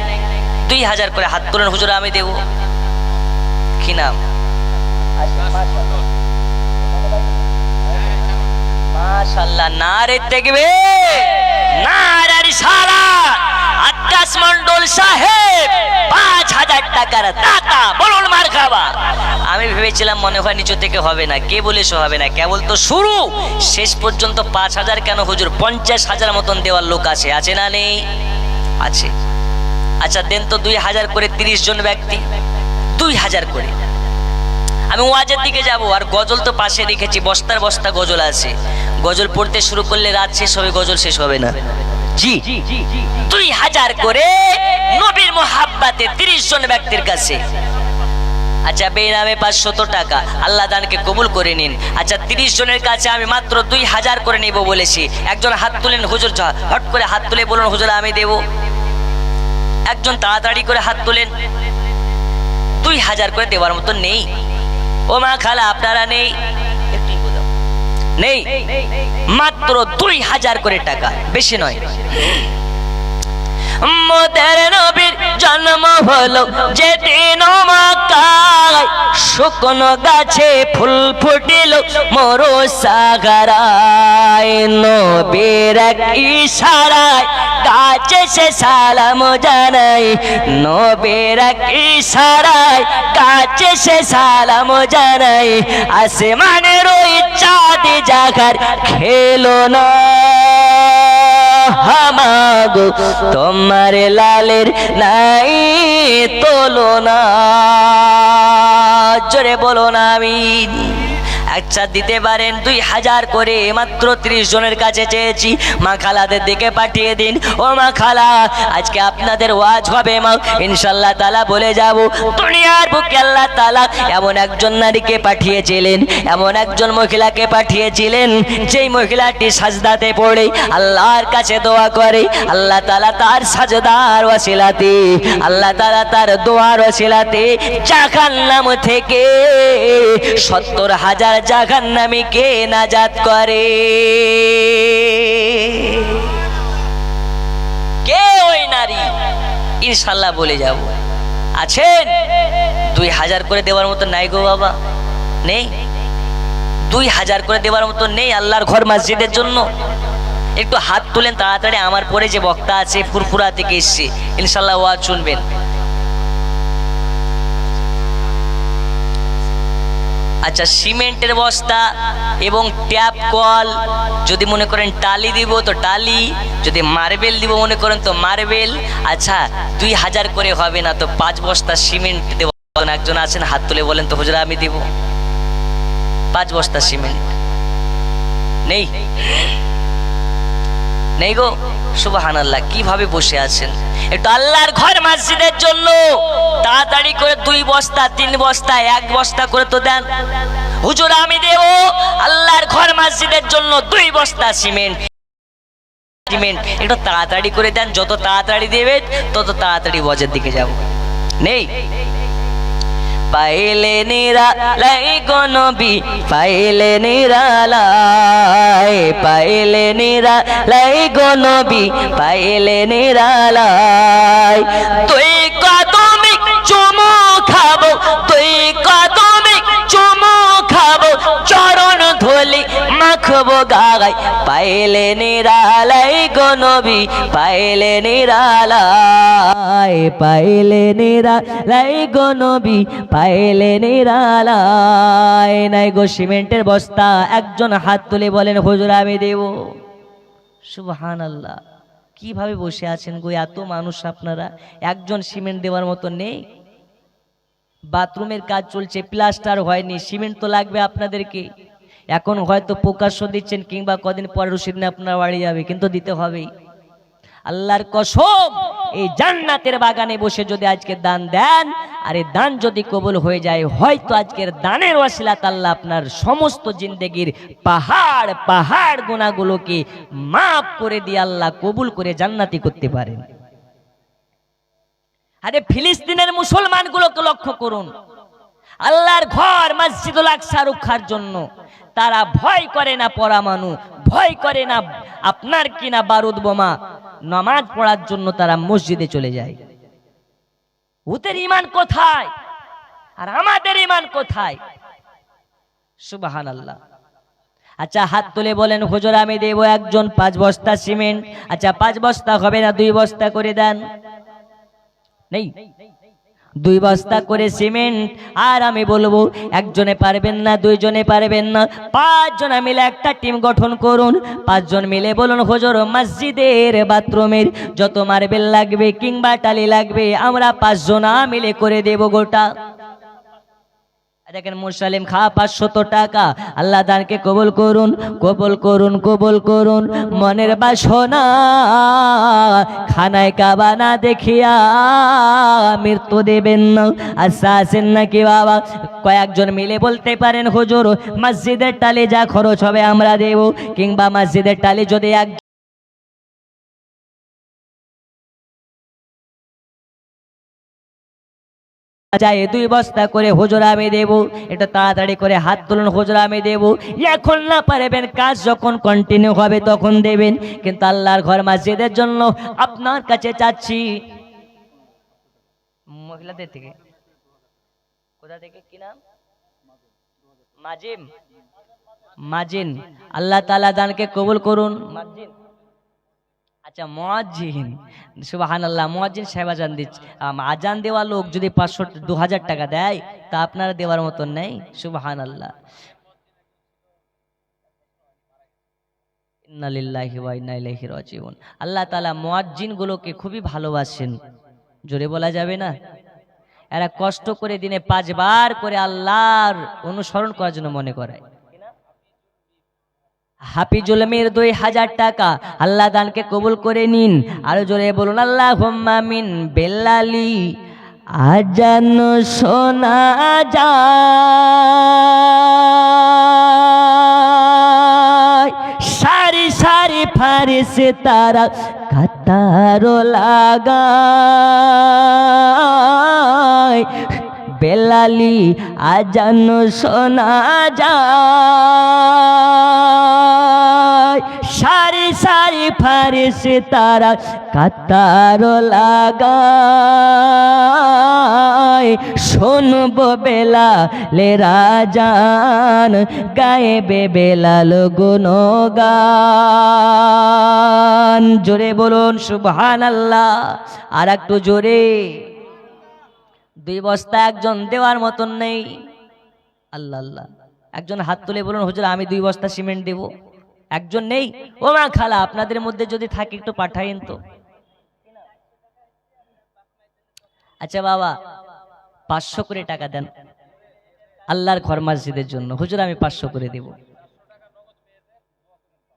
Speaker 1: 2,000 করে হাত তুলেন হুজুর আমি দেব। কি নাম? মাশাআল্লাহ, নারে তাকবীর, নারে রিসালাত। আকাশ মন্ডল সাহেব 5,000 টাকার দাতা, বলুন মারহাবা। আমি ভেবেছিলাম মনে হয় নিচু থেকে হবে না, কে বলেছে হবে না, কেবল তো শুরু, শেষ পর্যন্ত 5,000 কেন হুজুর 50,000 মতন দেওয়ার লোক আছে, আছে না নেই? আছে। আচ্ছা দেন তো 2,000 করে 30 জন ব্যক্তি, 2,000 করে। আমি ওয়াজের দিকে যাব, আর গজল তো পাশে রেখেছি, বস্তার বস্তা গজল আছে, গজল পড়তে শুরু করলে রাত শেষ হবে, গজল শেষ হবে না। জি 2,000 করে নবীর মোহাব্বতে 30 জন ব্যক্তির কাছে। আচ্ছা বেনামে 500 টাকা, আল্লাহ দানকে কবুল করে নিন। আচ্ছা 30 জনের কাছে আমি মাত্র 2,000 করে নেব বলেছি। একজন হাত তুলেন হুজুর, হট করে হাত তুলে বলুন হুজুর আমি দেব। একজন তাড়াতাড়ি করে হাত তুলেন। 2,000 করে দেওয়ার মতো নেই? ও মা খালা আপনারা নেই? নেই, মাত্র 2,000 করে টাকা, বেশি নয়। মোদের নবীর জন্ম হলো যেদিন মক্কায়, শুকনো গাছে ফুল ফুটিল মরু সাগরায়, নবীর এক ইশারায় গাছে সে সালাম জানাই, নবীর এক ইশারায় গাছে সে সালাম জানাই, আসমানের ওই চাঁদ জাগার খেলো না হামাগো, তোমার লালের নাই তোলো না, জোরে বলো না আমিন। আচ্ছা দিতে পারেন 2000 করে, মাত্র 30 জনের কাছে চেয়েছি, মা খালাদের দিকে পাঠিয়ে দিন। ও মা খালা, আজকে আপনাদের ওয়াজ হবে মা, ইনশাআল্লাহ তাআলা বলে যাব। দুনিয়ার বুকে আল্লাহ তাআলা এমন একজন নারীকে পাঠিয়েছিলেন, এমন একজন মহিলাকে পাঠিয়েছিলেন, যেই মহিলাটি সাজদাতে পড়ে আল্লাহর কাছে দোয়া করে, আল্লাহ তাআলা তার সাজদার ওসিলাতে, আল্লাহ তাআলা তার দোয়ার ওসিলাতে জাহান্নাম থেকে 70,000 জাহান্নামীকে নাজাত করে। কে ওই নারী? ইনশাআল্লাহ বলে যাব। আছেন? 2000 করে দেওয়ার মতো নাই গো বাবা, নেই। 2000 করে দেওয়ার মতো নেই আল্লাহর ঘর মসজিদের জন্য। একটু হাত তুলেন তাড়াতাড়ি, আমার পরে যে বক্তা আছে ফুরফুরা থেকে এসছে, ইনশাআল্লাহ ওয়াজ শুনবেন। আচ্ছা, সিমেন্টের বস্তা এবং ট্যাপ কল যদি মনে করেন টালি দিব তো টালি, যদি মার্বেল দিব মনে করেন তো মার্বেল। আচ্ছা 2000 করে হবে না তো 5 বস্তা সিমেন্ট দেব। একজন আছেন হাত তুলে বলেন তো হুজুর আমি দিব 5 বস্তা সিমেন্ট। নেই? নেই গো? সুবহানাল্লাহ, কিভাবে বসে আছেন? একটু আল্লাহর ঘর মসজিদের জন্য তাড়াতাড়ি করে 2 বস্তা 3 বস্তা 1 বস্তা করে তো দেন। হুজুর আমি দেব আল্লাহর ঘর মসজিদের জন্য 2 বস্তা সিমেন্ট। একটু তাড়াতাড়ি করে দেন, যত তাড়াতাড়ি দেবেন তত তাড়াতাড়ি ওয়াজের দিকে যাব। নেই? পাইলে নিরালাই গো নবী, পাইলে নিরালাই, পাইলে নিরালাই গো নবী, পাইলে নিরালাই। তুই কদমে চুমু খাবো, তুই কদমে চুমু খাবো, চরণ ধুলি মাখবো গায়, পাইলে নিরালাই গো নবী, পাইলে নিরালাই, পাইলে নিরালাই গো নবী, পাইলে নিরালাই। নাই গো সিমেন্টের বস্তা? একজন হাত তুলে বলেন হুজুর আমি দেব। সুবহানাল্লাহ, কিভাবে বসে আছেন গো এত মানুষ আপনারা, একজন সিমেন্ট দেওয়ার মতো নেই। বাথরুমের কাজ চলছে, প্লাস্টার হয়নি, সিমেন্ট তো লাগবে আপনাদেরকে। এখন হয়তো প্রকাশ্য দিচ্ছেন, কিংবা কদিন পর রসিদ নিয়ে আপনার বাড়ি যাবে, কিন্তু দিতে হবেই। আল্লাহর কসম, এই জান্নাতের বাগানে বসে যদি আজকে দান দেন, আর এই দান যদি কবুল হয়ে যায়, হয়তো আজকের দানের ওয়াসিলাত আল্লাহ আপনার সমস্ত জিন্দেগির পাহাড় পাহাড় গুনাহগুলোকে মাফ করে দিয়ে আল্লাহ কবুল করে জান্নাতি করতে পারেন। আরে ফিলিস্তিনের মুসলমানগুলোকে লক্ষ্য করুন, আল্লাহর ঘর মসজিদুল আকসা রক্ষার জন্য তারা ভয় করে না পরমাণু, ভয় করে না আপনার কিনা বারুদ বোমা, নামাজ পড়ার জন্য তারা মসজিদে চলে যায়। ওদের ঈমান কোথায় আর আমাদের ঈমান কোথায়? সুবহানাল্লাহ। আচ্ছা হাত তুলে বলেন হুজুর আমি দেব একজন 5 বস্তা সিমেন্ট। আচ্ছা 5 বস্তা হবে না, 2 বস্তা করে দেন। নেই? 2 বস্তা করে সিমেন্ট। আর আমি বলবো একজনে পারবেন না, 2 জনে পারবেন না, 5 জন মিলে একটা টিম গঠন করুন। 5 জন মিলে বলুন হুজুর মসজিদের বাথরুমের যত মার্বেল লাগবে কিংবা টালি লাগবে আমরা 5 জনা মিলে করে দেব গোটা। দেখেন মুসলিম খা 500 টাকা, আল্লাহ দানকে কবুল করুন, কবুল করুন, কবুল করুন। মনের বাসনা খানায় কাবা না দেখিয়া মৃত্যু দেবেন না। আচ্ছা আছেন নাকি বাবা? কয়েকজন মিলে বলতে পারেন হুজুর মসজিদের টালি যা খরচ হবে আমরা দেব, কিংবা মসজিদের টালি যদি এক
Speaker 3: যায় 2 বস্তা করে হুজুর আমি দেব, এটা তাড়াতাড়ি করে হাত তুলুন হুজুর আমি দেব। এখন না পারবেন, কাজ যখন কন্টিনিউ হবে তখন দেবেন, কিন্তু আল্লাহর ঘর মসজিদের জন্য আপনার কাছে চাচ্ছি। মহিলাদের থেকে কোথা থেকে, কি নাম? মাজিন। আল্লাহ তাআলা দানকে কবুল করুন। মাজিন, আচ্ছা মুয়াজ্জিন, সুবহানাল্লাহ। মুয়াজ্জিন সাহেব আজান দিচ্ছে। আজান দেওয়া লোক যদি 500-2000 টাকা দেয় তা আপনারা দেওয়ার মতন নেই। সুবহানাল্লাহ। ইন্না লিল্লাহি ওয়া ইন্না ইলাইহি রাজিউন। আল্লাহ তাআলা মুয়াজ্জিন গুলোকে খুবই ভালোবাসেন, জোরে বলা যাবে না। এরা কষ্ট করে দিনে 5 বার করে আল্লাহর অনুসরণ করার জন্য মনে করায়। হাফিজুল মির 2000 টাকা, আল্লাহ দানকে কবুল করে নিন। আরো জোরে বলুন আল্লাহুম্মা আমিন। বেলালি আজান শোনা যায়, সারি সারি ফারিসে তারা কাতারো লাগায়। বেলালি আজান শোনা যায়, সারি সারি ফারিসে তারা কাতার লাগায়। শুনবো বেলালের আজান, গায়েবে বেলাল গুণগান। জোরে বলুন সুবহানাল্লাহ। আর একটু জোরে। 2 বস্তা একজন দেওয়ার মতন নেই। আল্লাহ আল্লাহ। একজন হাত তুলে বলুন হুজুর আমি 2 বস্তা সিমেন্ট দেব। একজন নেই? ও মা খালা, আপনাদের মধ্যে যদি থাকে একটু পাঠাইন তো। আচ্ছা বাবা 500 করে টাকা দেন আল্লাহর ঘর মসজিদের জন্য। হুজুর আমি 500 করে দেব।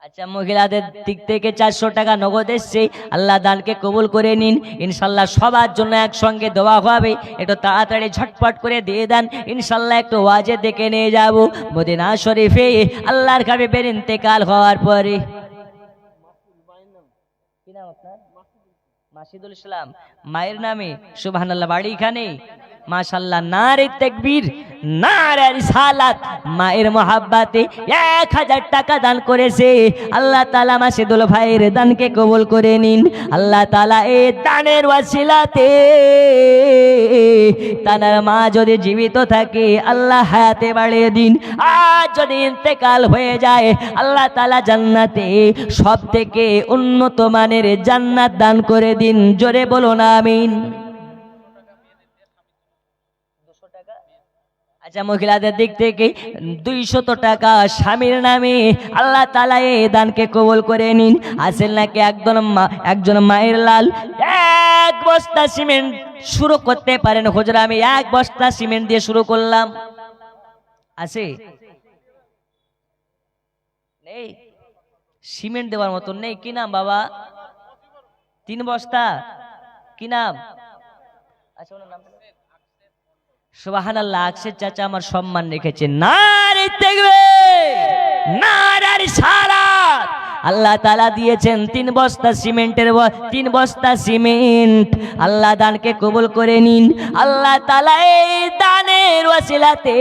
Speaker 3: আচ্ছা মহিলাদের দিক থেকে 400 টাকা নগদ এসছে, আল্লাহ দানকে কবুল করে নিন। ইনশাল্লাহ সবার জন্য একসঙ্গে দোয়া হবে, একটু তাড়াতাড়ি ঝটপট করে দিয়ে দেন। ইনশাল্লাহ একটু ওয়াজে দেখে নিয়ে যাব মদিনা শরীফে আল্লাহর হাবিবের ইন্তেকাল হওয়ার পরে। কি নাম আপনার? মাসিদুল ইসলাম। মায়ের নামে? সুবহানাল্লাহ। বাড়ি এখানে? মাশাআল্লাহ। নারে তাকবীর, নারে রিসালাত। মায়ের মহাব্বতে 1000 টাকা দান করেছে। আল্লাহ তাআলা মাসিদুল ভাইয়ের দানকে কবুল করে নিন। আল্লাহ তাআলা এই দানের ওয়াসিলাতে তার মা যদি জীবিত থাকে আল্লাহ হায়াতে বাড়িয়ে দিন। আর যদি ইন্তেকাল হয়ে যায় আল্লাহ তাআলা জান্নাতে সবথেকে উন্নত মানের জান্নাত দান করে দিন। জোরে বলুন আমিন। আচ্ছা মহিলাদের দিক থেকে 200 টাকা স্বামীর নামে, আল্লাহ তাআলা এই দানকে কবুল করে নিন। আসেন নাকি একজন মায়ের লাল 1 বস্তা সিমেন্ট শুরু করতে পারেন হুজুর আমি 1 বস্তা সিমেন্ট দিয়ে শুরু করলাম। আছে? নেই? সিমেন্ট দেওয়ার মতন নেই? কি নাম বাবা? 3 বস্তা। কি নাম? আচ্ছা ওনার নাম সুবহানাল্লাহ। আকসের চাচা আমার সম্মান রেখেছেন। নারে তাকবীর, নারে রিসালাত। আল্লাহ তাআলা দিয়েছেন 3 বস্তা সিমেন্টের 3 বস্তা সিমেন্ট। আল্লাহ দানকে কবুল করে নিন। আল্লাহ তাআলা এই দানের ওয়াসিলাতে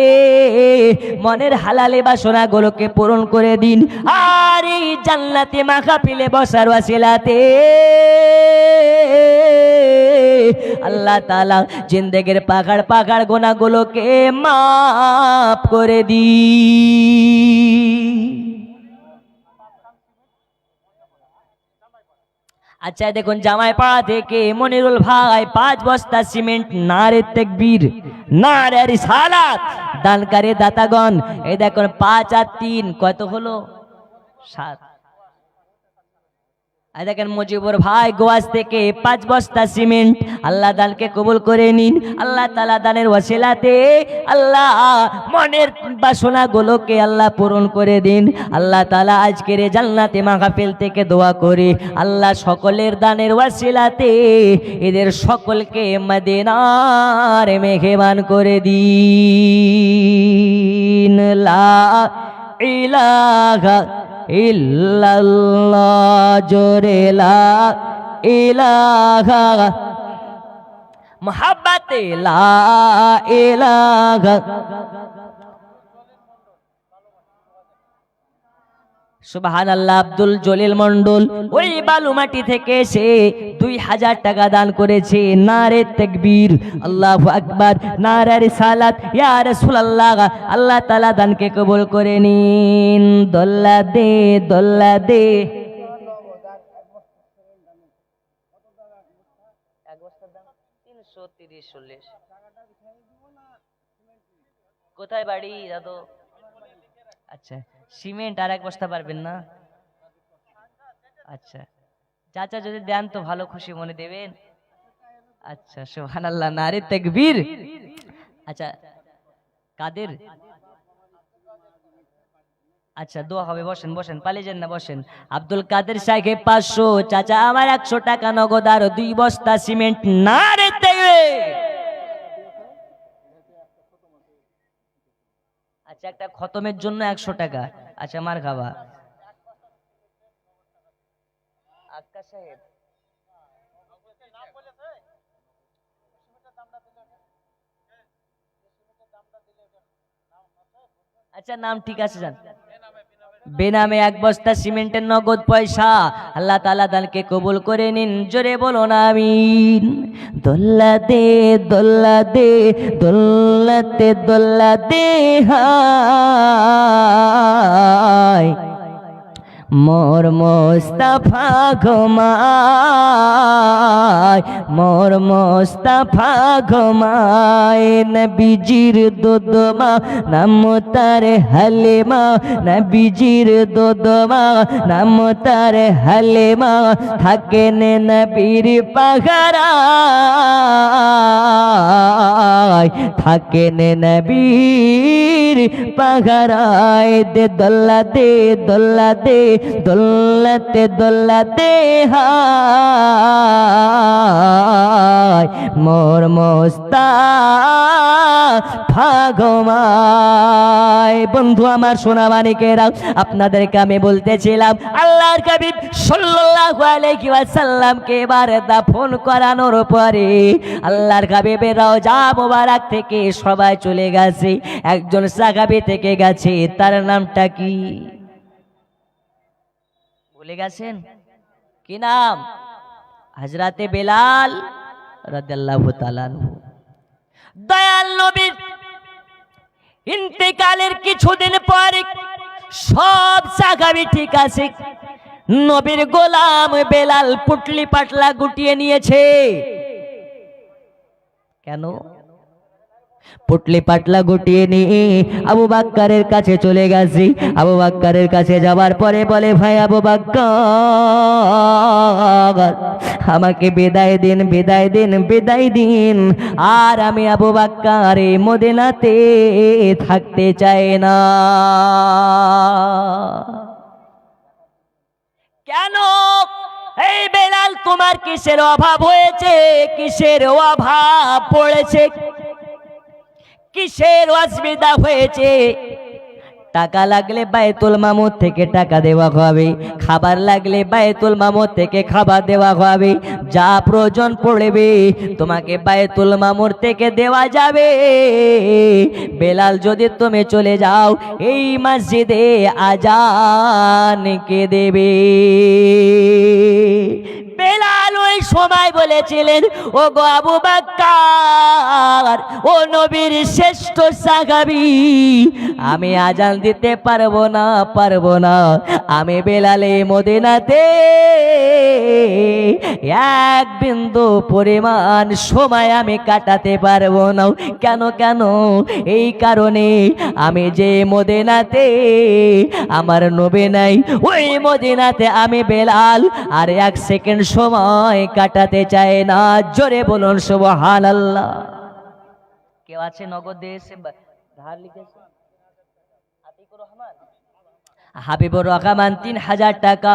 Speaker 3: মনের হালালে বাসনাগুলোকে পূরণ করে দিন। আর এই জান্নাতে মাহফিলে বসার ওয়াসিলাতে আল্লাহ তাআলা জিন্দেগির পাহাড় গুনাহগুলোকে মাফ করে দিন। আচ্ছা দেখুন জামাইপাড়া থেকে মনিরুল ভাই 5 বস্তা সিমেন্ট। নারে তাকবীর, নারে রিসালাত। দানকারী দাতাগণ এই দেখুন 5 আর 3 কত হলো? 7। দেখেন মুজিবুর ভাই গোয়াজ থেকে 5 বস্তা সিমেন্ট। আল্লাহ দানকে কবুল করে নিন। আল্লাহ তাআলা দানের ওয়াসিলাতে আল্লাহ মনের বাসনাগুলোকে আল্লাহ পূরণ করে দিন। আল্লাহ তাআলা আজকের জান্নাতে মাহফিল থেকে দোয়া করে আল্লাহ সকলের দানের ওয়াসিলাতে এদের সকলকে মদিনার মেহমান করে দিন। লা ইলাহা ইল্লাল্লাহ। জোরে লা ইলাহা মোহাব্বতে লা ইলাহা। সুবহানাল্লাহ। আব্দুল জলিল মন্ডল ওই বালুমাটি থেকে এসে 2000 টাকা দান করেছে। নারে তাকবীর, আল্লাহু আকবার, নারে রিসালাত, ইয়া রাসূলুল্লাহ। আল্লাহ তাআলা দানকে কবুল করে নিন। দোল্লা দে, দোল্লা দে। এক বস্তার দাম 330-40। কোথায় বাড়ি দাদু? আচ্ছা, সিমেন্ট আর এক বস্তা পারবেন না? আচ্ছা চাচা যদি দেন তো ভালো, খুশি মনে দেবেন। আচ্ছা সুবহানাল্লাহ, নারে তাকবীর। আচ্ছা কাদের? আচ্ছা দোয়া হবে, বসেন বসেন, পালিয়ে যান না, বসেন। আব্দুল কাদের সাহেব 500, চাচা আমার 100 টাকা নগদ আর 2 বস্তা সিমেন্ট। নারে তাকবীর। আচ্ছা একটা খতমের জন্য 100 টাকা। আচ্ছা মার খাবা। আক্কা সাহেব আচ্ছা নাম ঠিক আছে যান। বেনামে 1 বস্তা সিমেন্টের নগদ পয়সা। আল্লাহ তাআলা দানকে কবুল করে নিন। জোরে বলুন আমিন। দোল্লা দে, দোল্লা দে, দোল্লাতে দোল্লা দে হায় মোর মোস্তাফা ঘুমায়, মোর মোস্তাফা ঘুমায়। নবীজির দুধমা নাম তার হালিমা, নবীজির দুধমা নাম তার হালিমা। থাকেন নবীর পাহারায়, থাকেন নবীর পাহারায়। দে দোল্লা দে, দোল্লা দে, দোল্লাতে দোল্লাতে হায় মোর মোস্তাফা ঘুমায়। বন্ধু আমার সোনা মানিকেরা, আপনাদেরকে আমি বলতেছিলাম আল্লাহর হাবিব সাল্লাল্লাহু আলাইহি ওয়াসাল্লামকে এবার দাফন করানোর পরে আল্লাহর হাবিবের রওজা মোবারক থেকে সবাই চলে গেছে, একজন সাহাবী থেকে গেছে। তার নামটা কি ভুলে গেছেন? কি নাম? হযরতে বেলাল রাদিয়াল্লাহু তাআলা আনহু। দয়াল নবীর ইন্তেকালের কিছুদিন পরে সব সাহাবী ঠিক আছে, নবীর গোলাম বেলাল পুটলি পাটলা গুটিয়ে নিয়েছে। কেন? পুটলি পাটলা গুটিয়ে নিয়ে আবু বাক্কারের কাছে চলে গেছি। আবু বাক্কারের কাছে যাওয়ার পরে বলে, ভাই আবু বাক্কার আমাকে বিদায় দিন, বিদায় দিন, বিদায় দিন। আর আমি আবু বাক্কার এই মদিনাতে থাকতে চাই না। কেন? এই বেলাল তোমার কিসের অভাব হয়েছে? কিসের অভাব পড়েছে? কিসের অসুবিধা হয়েছে? টাকা লাগলে বায়তুল মামুর থেকে টাকা দেওয়া হবে, খাবার লাগলে বায়তুল মামুর থেকে খাবার দেওয়া হবে, যা প্রয়োজন পড়বে তোমাকে বায়তুল মামুর থেকে দেওয়া যাবে। বেলাল যদি তুমি চলে যাও, এই মসজিদে আজান কে দেবে? বেলাল ওই সময় বলেছিলেন, ও গো আবু বাক্কার, ও নবীর শ্রেষ্ঠ সাহাবী, আমি আজান দিতে পারবো না, পারবো না। আমি বেলালে মদিনাতে এক বিন্দু পরিমাণ সময় আমি কাটাতে পারবো না। কেন? কেন? এই কারণে আমি যে মদিনাতে আমার নবী নাই, ওই মদিনাতে আমি বেলাল আর 1 সেকেন্ড সময় কাটাতে চাই না। জোরে বলুন সুবহানাল্লাহ। কেউ আছে নগদ দিয়েছে ধার লিখেছে? হাবিবুর রহমান 3000 টাকা।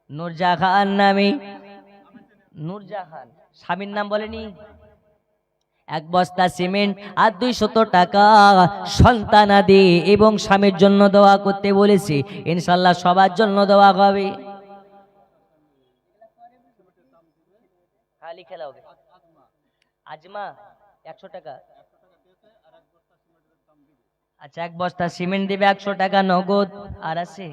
Speaker 3: নূরজাহান নামে, নূরজাহান স্বামীর নাম বলেনি। 1 বস্তা সিমেন্ট আর 200 টাকা সন্তানাদি এবং স্বামীর জন্য দোয়া করতে বলেছি। ইনশাআল্লাহ সবার জন্য দোয়া হবে। কালি খেলাওগে আজমা 100 টাকা। আচ্ছা, 1 বস্তা সিমেন্ট দিবে 100 টাকা নগদ। আর আছে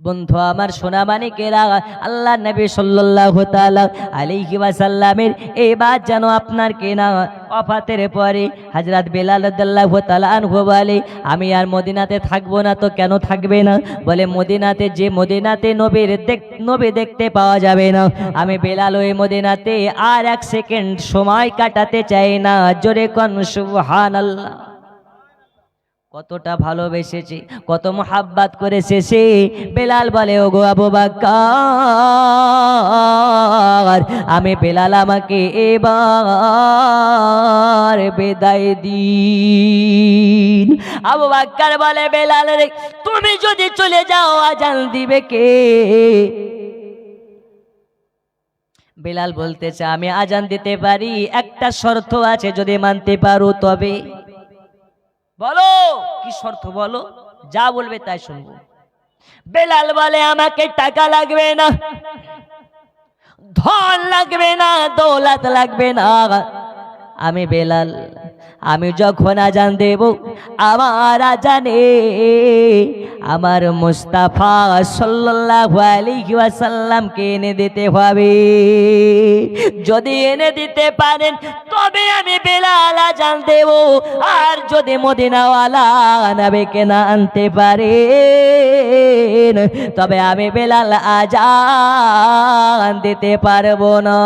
Speaker 3: বন্ধু আমার সোনা মানিকেরা, আল্লাহ নবী সাল্লাল্লাহু তাআলা আলাইহি ওয়াসাল্লামের এই বাত যেন আপনার কেনা ওয়াফাতের পরে হযরত বেলাল রাদিয়াল্লাহু তাআলা আনহু বলে, আমি আর মদিনাতে থাকবো না। তো কেন থাকবে না? বলে, মদিনাতে নবী দেখতে পাওয়া যাবে না। আমি বেলাল ওই মদিনাতে আর 1 সেকেন্ড সময় কাটাতে চাই না। জোরে কোন সুবহানাল্লাহ। কতটা ভালোবেসেছে, কত মোহাব্বত করেছে সে। বেলাল বলে, ওগো আবু বকর, আমি বেলাল, আমাকে এবার বিদায় দিন। আবু বকর বলে, বেলাল রে, তুমি যদি চলে যাও আজান দিবে কে? বেলাল বলতেছে, আমি আজান দিতে পারি, একটা শর্ত আছে, যদি মানতে পারো তবে। বলো কি শর্ত, বলো, যা বলবে তাই শুনবো। বেলাল বলে, আমাকে টাকা লাগবে না, ধন লাগবে না, দৌলত লাগবে না। আমি বেলাল, আমি যখন আজান দেব, আমার আজানে আমার মুস্তাফা সাল্লাল্লাহু আলাইহি ওয়াসাল্লামকে এনে দিতে হবে। যদি এনে দিতে পারেন তবে আমি বেলাল আজান দেব। আর যদি মদিনাওয়ালা নবীকে না আনতে পারেন তবে আমি বেলাল আজান দিতে পারবো না।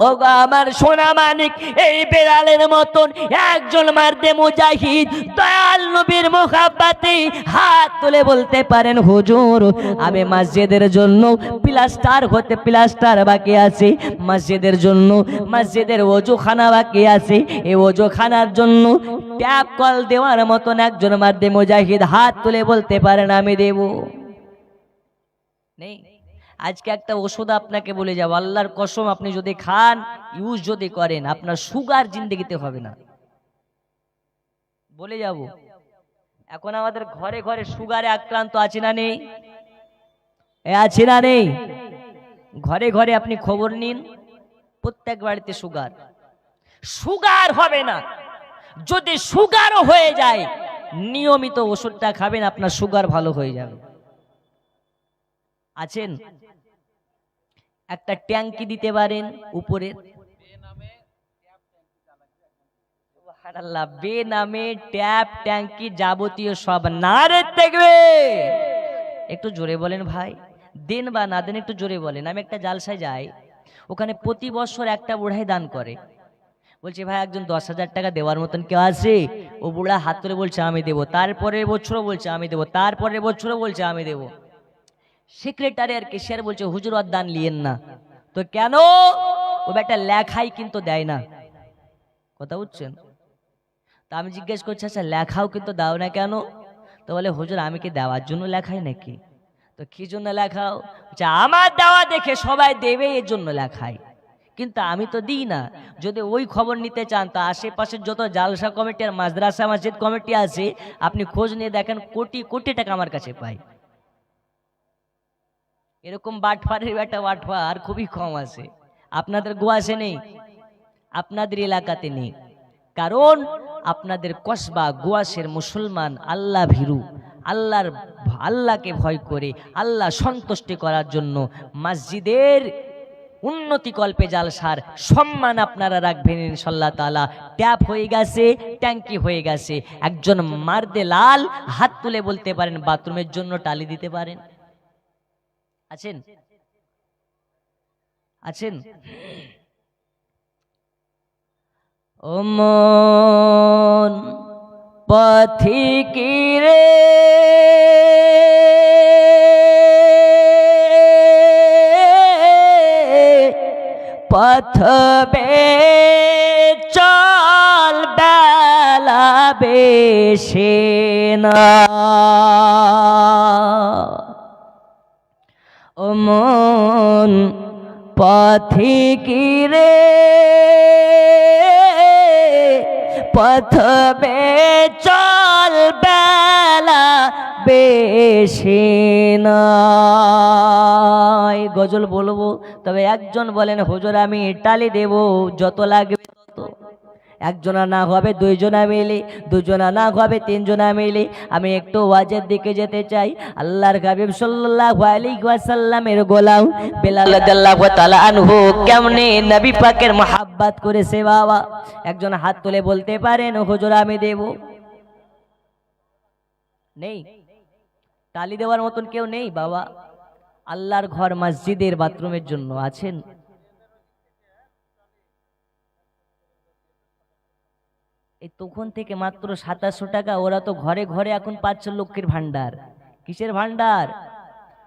Speaker 3: ওগো আমার সোনা মানিক, এই বেলালের মতন একজন মার্দে মুজাহিদ দয়াল নবীর মুহাব্বতে হাত তুলে বলতে পারেন, হুজুর আমি মসজিদের জন্য প্লাস্টার বাকি আছে, মসজিদের জন্য মসজিদের ওযুখানা বাকি আছে, এই ওযুখানার জন্য ট্যাপ কল দেওয়ার মতন একজন মার্দে মুজাহিদ হাত তুলে বলতে পারেন, আমি দেব। নেই। আজকে একটা ওষুধ আপনাকে বলে যাব, আল্লাহর কসম, আপনি যদি খান, ইউজ যদি করেন, আপনার সুগার জিন্দেগিতে হবে না। বলে যাব, এখন আমাদের ঘরে ঘরে সুগারে আক্রান্ত আছে না নেই? আছে না নেই? ঘরে ঘরে আপনি খবর নিন, প্রত্যেক বাড়িতে সুগার হবে না। যদি সুগারও হয়ে যায়, নিয়মিত ওষুধটা খাবেন, আপনার সুগার ভালো হয়ে যাবে। আছেন? একটা ট্যাঙ্কি দিতে পারেন উপরে, সুবহানাল্লাহ, বেনামে ট্যাপ ট্যাঙ্কি যাবতীয় সব। নারে তাকবীর! একটু জোরে বলেন ভাই, দেন বা না দেন একটু জোরে বলেন। আমি একটা জালসায় যাই, ওখানে প্রতি বছর একটা বুড়াই দান করে। বলছে, ভাই একজন 10,000 টাকা দেওয়ার মতন কেউ আছে? ও বুড়া হাত তুলে বলছে, আমি দেবো। তারপরের বছরও বলছে, আমি দেবো। তারপরের বছরও বলছে, আমি দেবো। সেক্রেটারি আর কেশিয়ার বলছে, হুজুর আর দান লিয়েন না। তো কেন? ও একটা লেখাই কিন্তু দেয় না। কথা বুঝছেন? তা আমি জিজ্ঞেস করছি, আচ্ছা লেখাও কিন্তু দাও না কেন? তো বলে, হুজুর আমি কি দেওয়ার জন্য লেখাই নাকি? তো কি জন্য লেখাও? আমার দেওয়া দেখে সবাই দেবে, এর জন্য লেখাই, কিন্তু আমি তো দিই না। যদি ওই খবর নিতে চান, তো আশেপাশের যত জালসা কমিটি আর মাদ্রাসা মসজিদ কমিটি আছে, আপনি খোঁজ নিয়ে দেখেন, কোটি কোটি টাকা আমার কাছে পাই। এরকম বাটফারের বাটফার খুবই কম আছে। আপনাদের গোয়াসে নেই, আপনাদের এলাকাতে নেই, কারণ আপনাদের কসবা গোয়াসের মুসলমান আল্লাহ ভীরু, আল্লাহকে ভয় করে, আল্লাহ সন্তুষ্টি করার জন্য মসজিদের উন্নতি কল্পে জালসার সম্মান আপনারা রাখবেন ইনশাআল্লাহ তাআলা। ট্যাপ হয়ে গেছে, ট্যাঙ্কি হয়ে গেছে। একজন মার্দে লাল হাত তুলে বলতে পারেন, বাথরুমের জন্য টালি দিতে পারেন? আছেন? আছেন? ও মন পথিকিরে পথ চল বেলা বেশে না। ও মন পথিকিরে পথ চল বেলা বেশি নয়। গজল বলবো, তবে একজন বলেন হুজুর আমি টালি দেব, যত লাগবে তত। একজনা না হবে দুইজনা মিলে, দুজনা না হবে তিনজনা মিলে। আমি একটু ওয়াজের দিকে যেতে চাই। আল্লাহর হাবিব সাল্লাল্লাহু আলাইহি ওয়াসাল্লামের গোলাম বেলাল রাদিয়াল্লাহু তাআলা আনহু কেমনে নবী পাকের মহব্বত করেছে বাবা। একজন হাত তুলে বলতে পারেন হুজুর আমি দেব? নেই, তালি দেওয়ার মতন কেউ নেই বাবা। আল্লাহর ঘর মসজিদের বাথরুমের জন্য আছেন? এই তখন থেকে মাত্র 2700 টাকা, ওরা তো ঘরে ঘরে এখন পাচ্ছে লক্ষ্মীর ভান্ডার। কিসের ভান্ডার?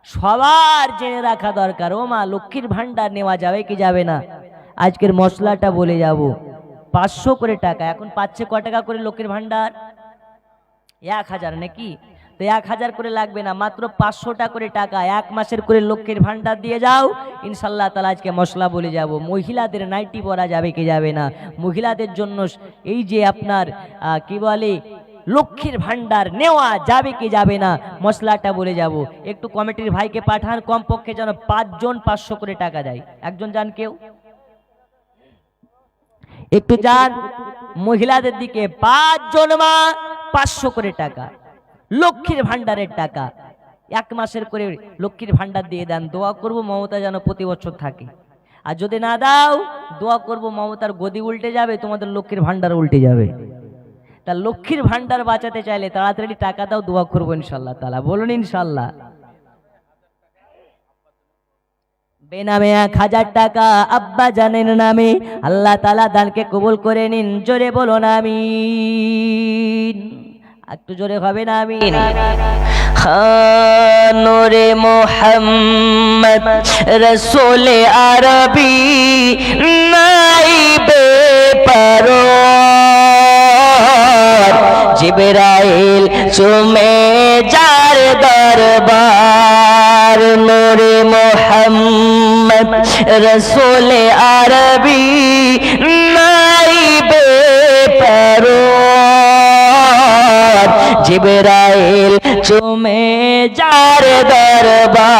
Speaker 3: সবার জেনে রাখা দরকার। ও মা, লক্ষ্মীর ভান্ডার নেওয়া যাবে কি যাবে না? আজকের মশলাটা বলে যাব। 500 করে টাকা এখন পাচ্ছে। ক টাকা করে লক্ষ্মীর ভান্ডার? 1000 নাকি? তো 1000 করে লাগবে না, মাত্র 500 টাকা করে টাকা 1 মাসের করে লক্ষ্মীর ভান্ডার দিয়ে যাও। ইনশাল্লাহ তাআলা আজকে মশলা বলে যাব। মহিলাদের নাইটি পরা যাবে কি যাবে না? মহিলাদের জন্য এই যে আপনার কি বলে লক্ষ্মীর ভান্ডার নেওয়া যাবে কি যাবে না, মশলাটা বলে যাব। একটু কমিটির ভাইকে পাঠান, কমপক্ষে যেন 5 জন 500 করে টাকা দেয়। একজন যান কেউ, একটু যান মহিলাদের দিকে। 5 জন মা 500 করে টাকা লক্ষ্মীর ভান্ডারের টাকা 1 মাসের করে লক্ষ্মীর ভান্ডার দিয়ে দেন। দোয়া করব মমতা যেন প্রতি বছর থাকে। আর যদি না দাও, দোয়া করব মমতার গদি উল্টে যাবে, তোমাদের লক্ষ্মীর ভান্ডার উল্টে যাবে। তা লক্ষ্মীর ভান্ডার বাঁচাতে চাইলে তাড়াতাড়ি টাকা দাও, দোয়া করবো ইনশাল্লাহ তাআলা। বলুন ইনশাল্লাহ। বেনামে 1000 টাকা আব্বা জানের নামে, আল্লাহ তাআলা দানকে কবুল করে নিন। জোরে বলুন আমিন। একটু জোরে হবে না আমিন? নূরে মুহাম্মদ রাসূল আরবি নাইবে পারোর, জিবরাইল চুমে যার দরবার। নূরে মুহাম্মদ রাসূল আরবি নাইবে পারোর, জিবরাইল চুমে যার দরবার।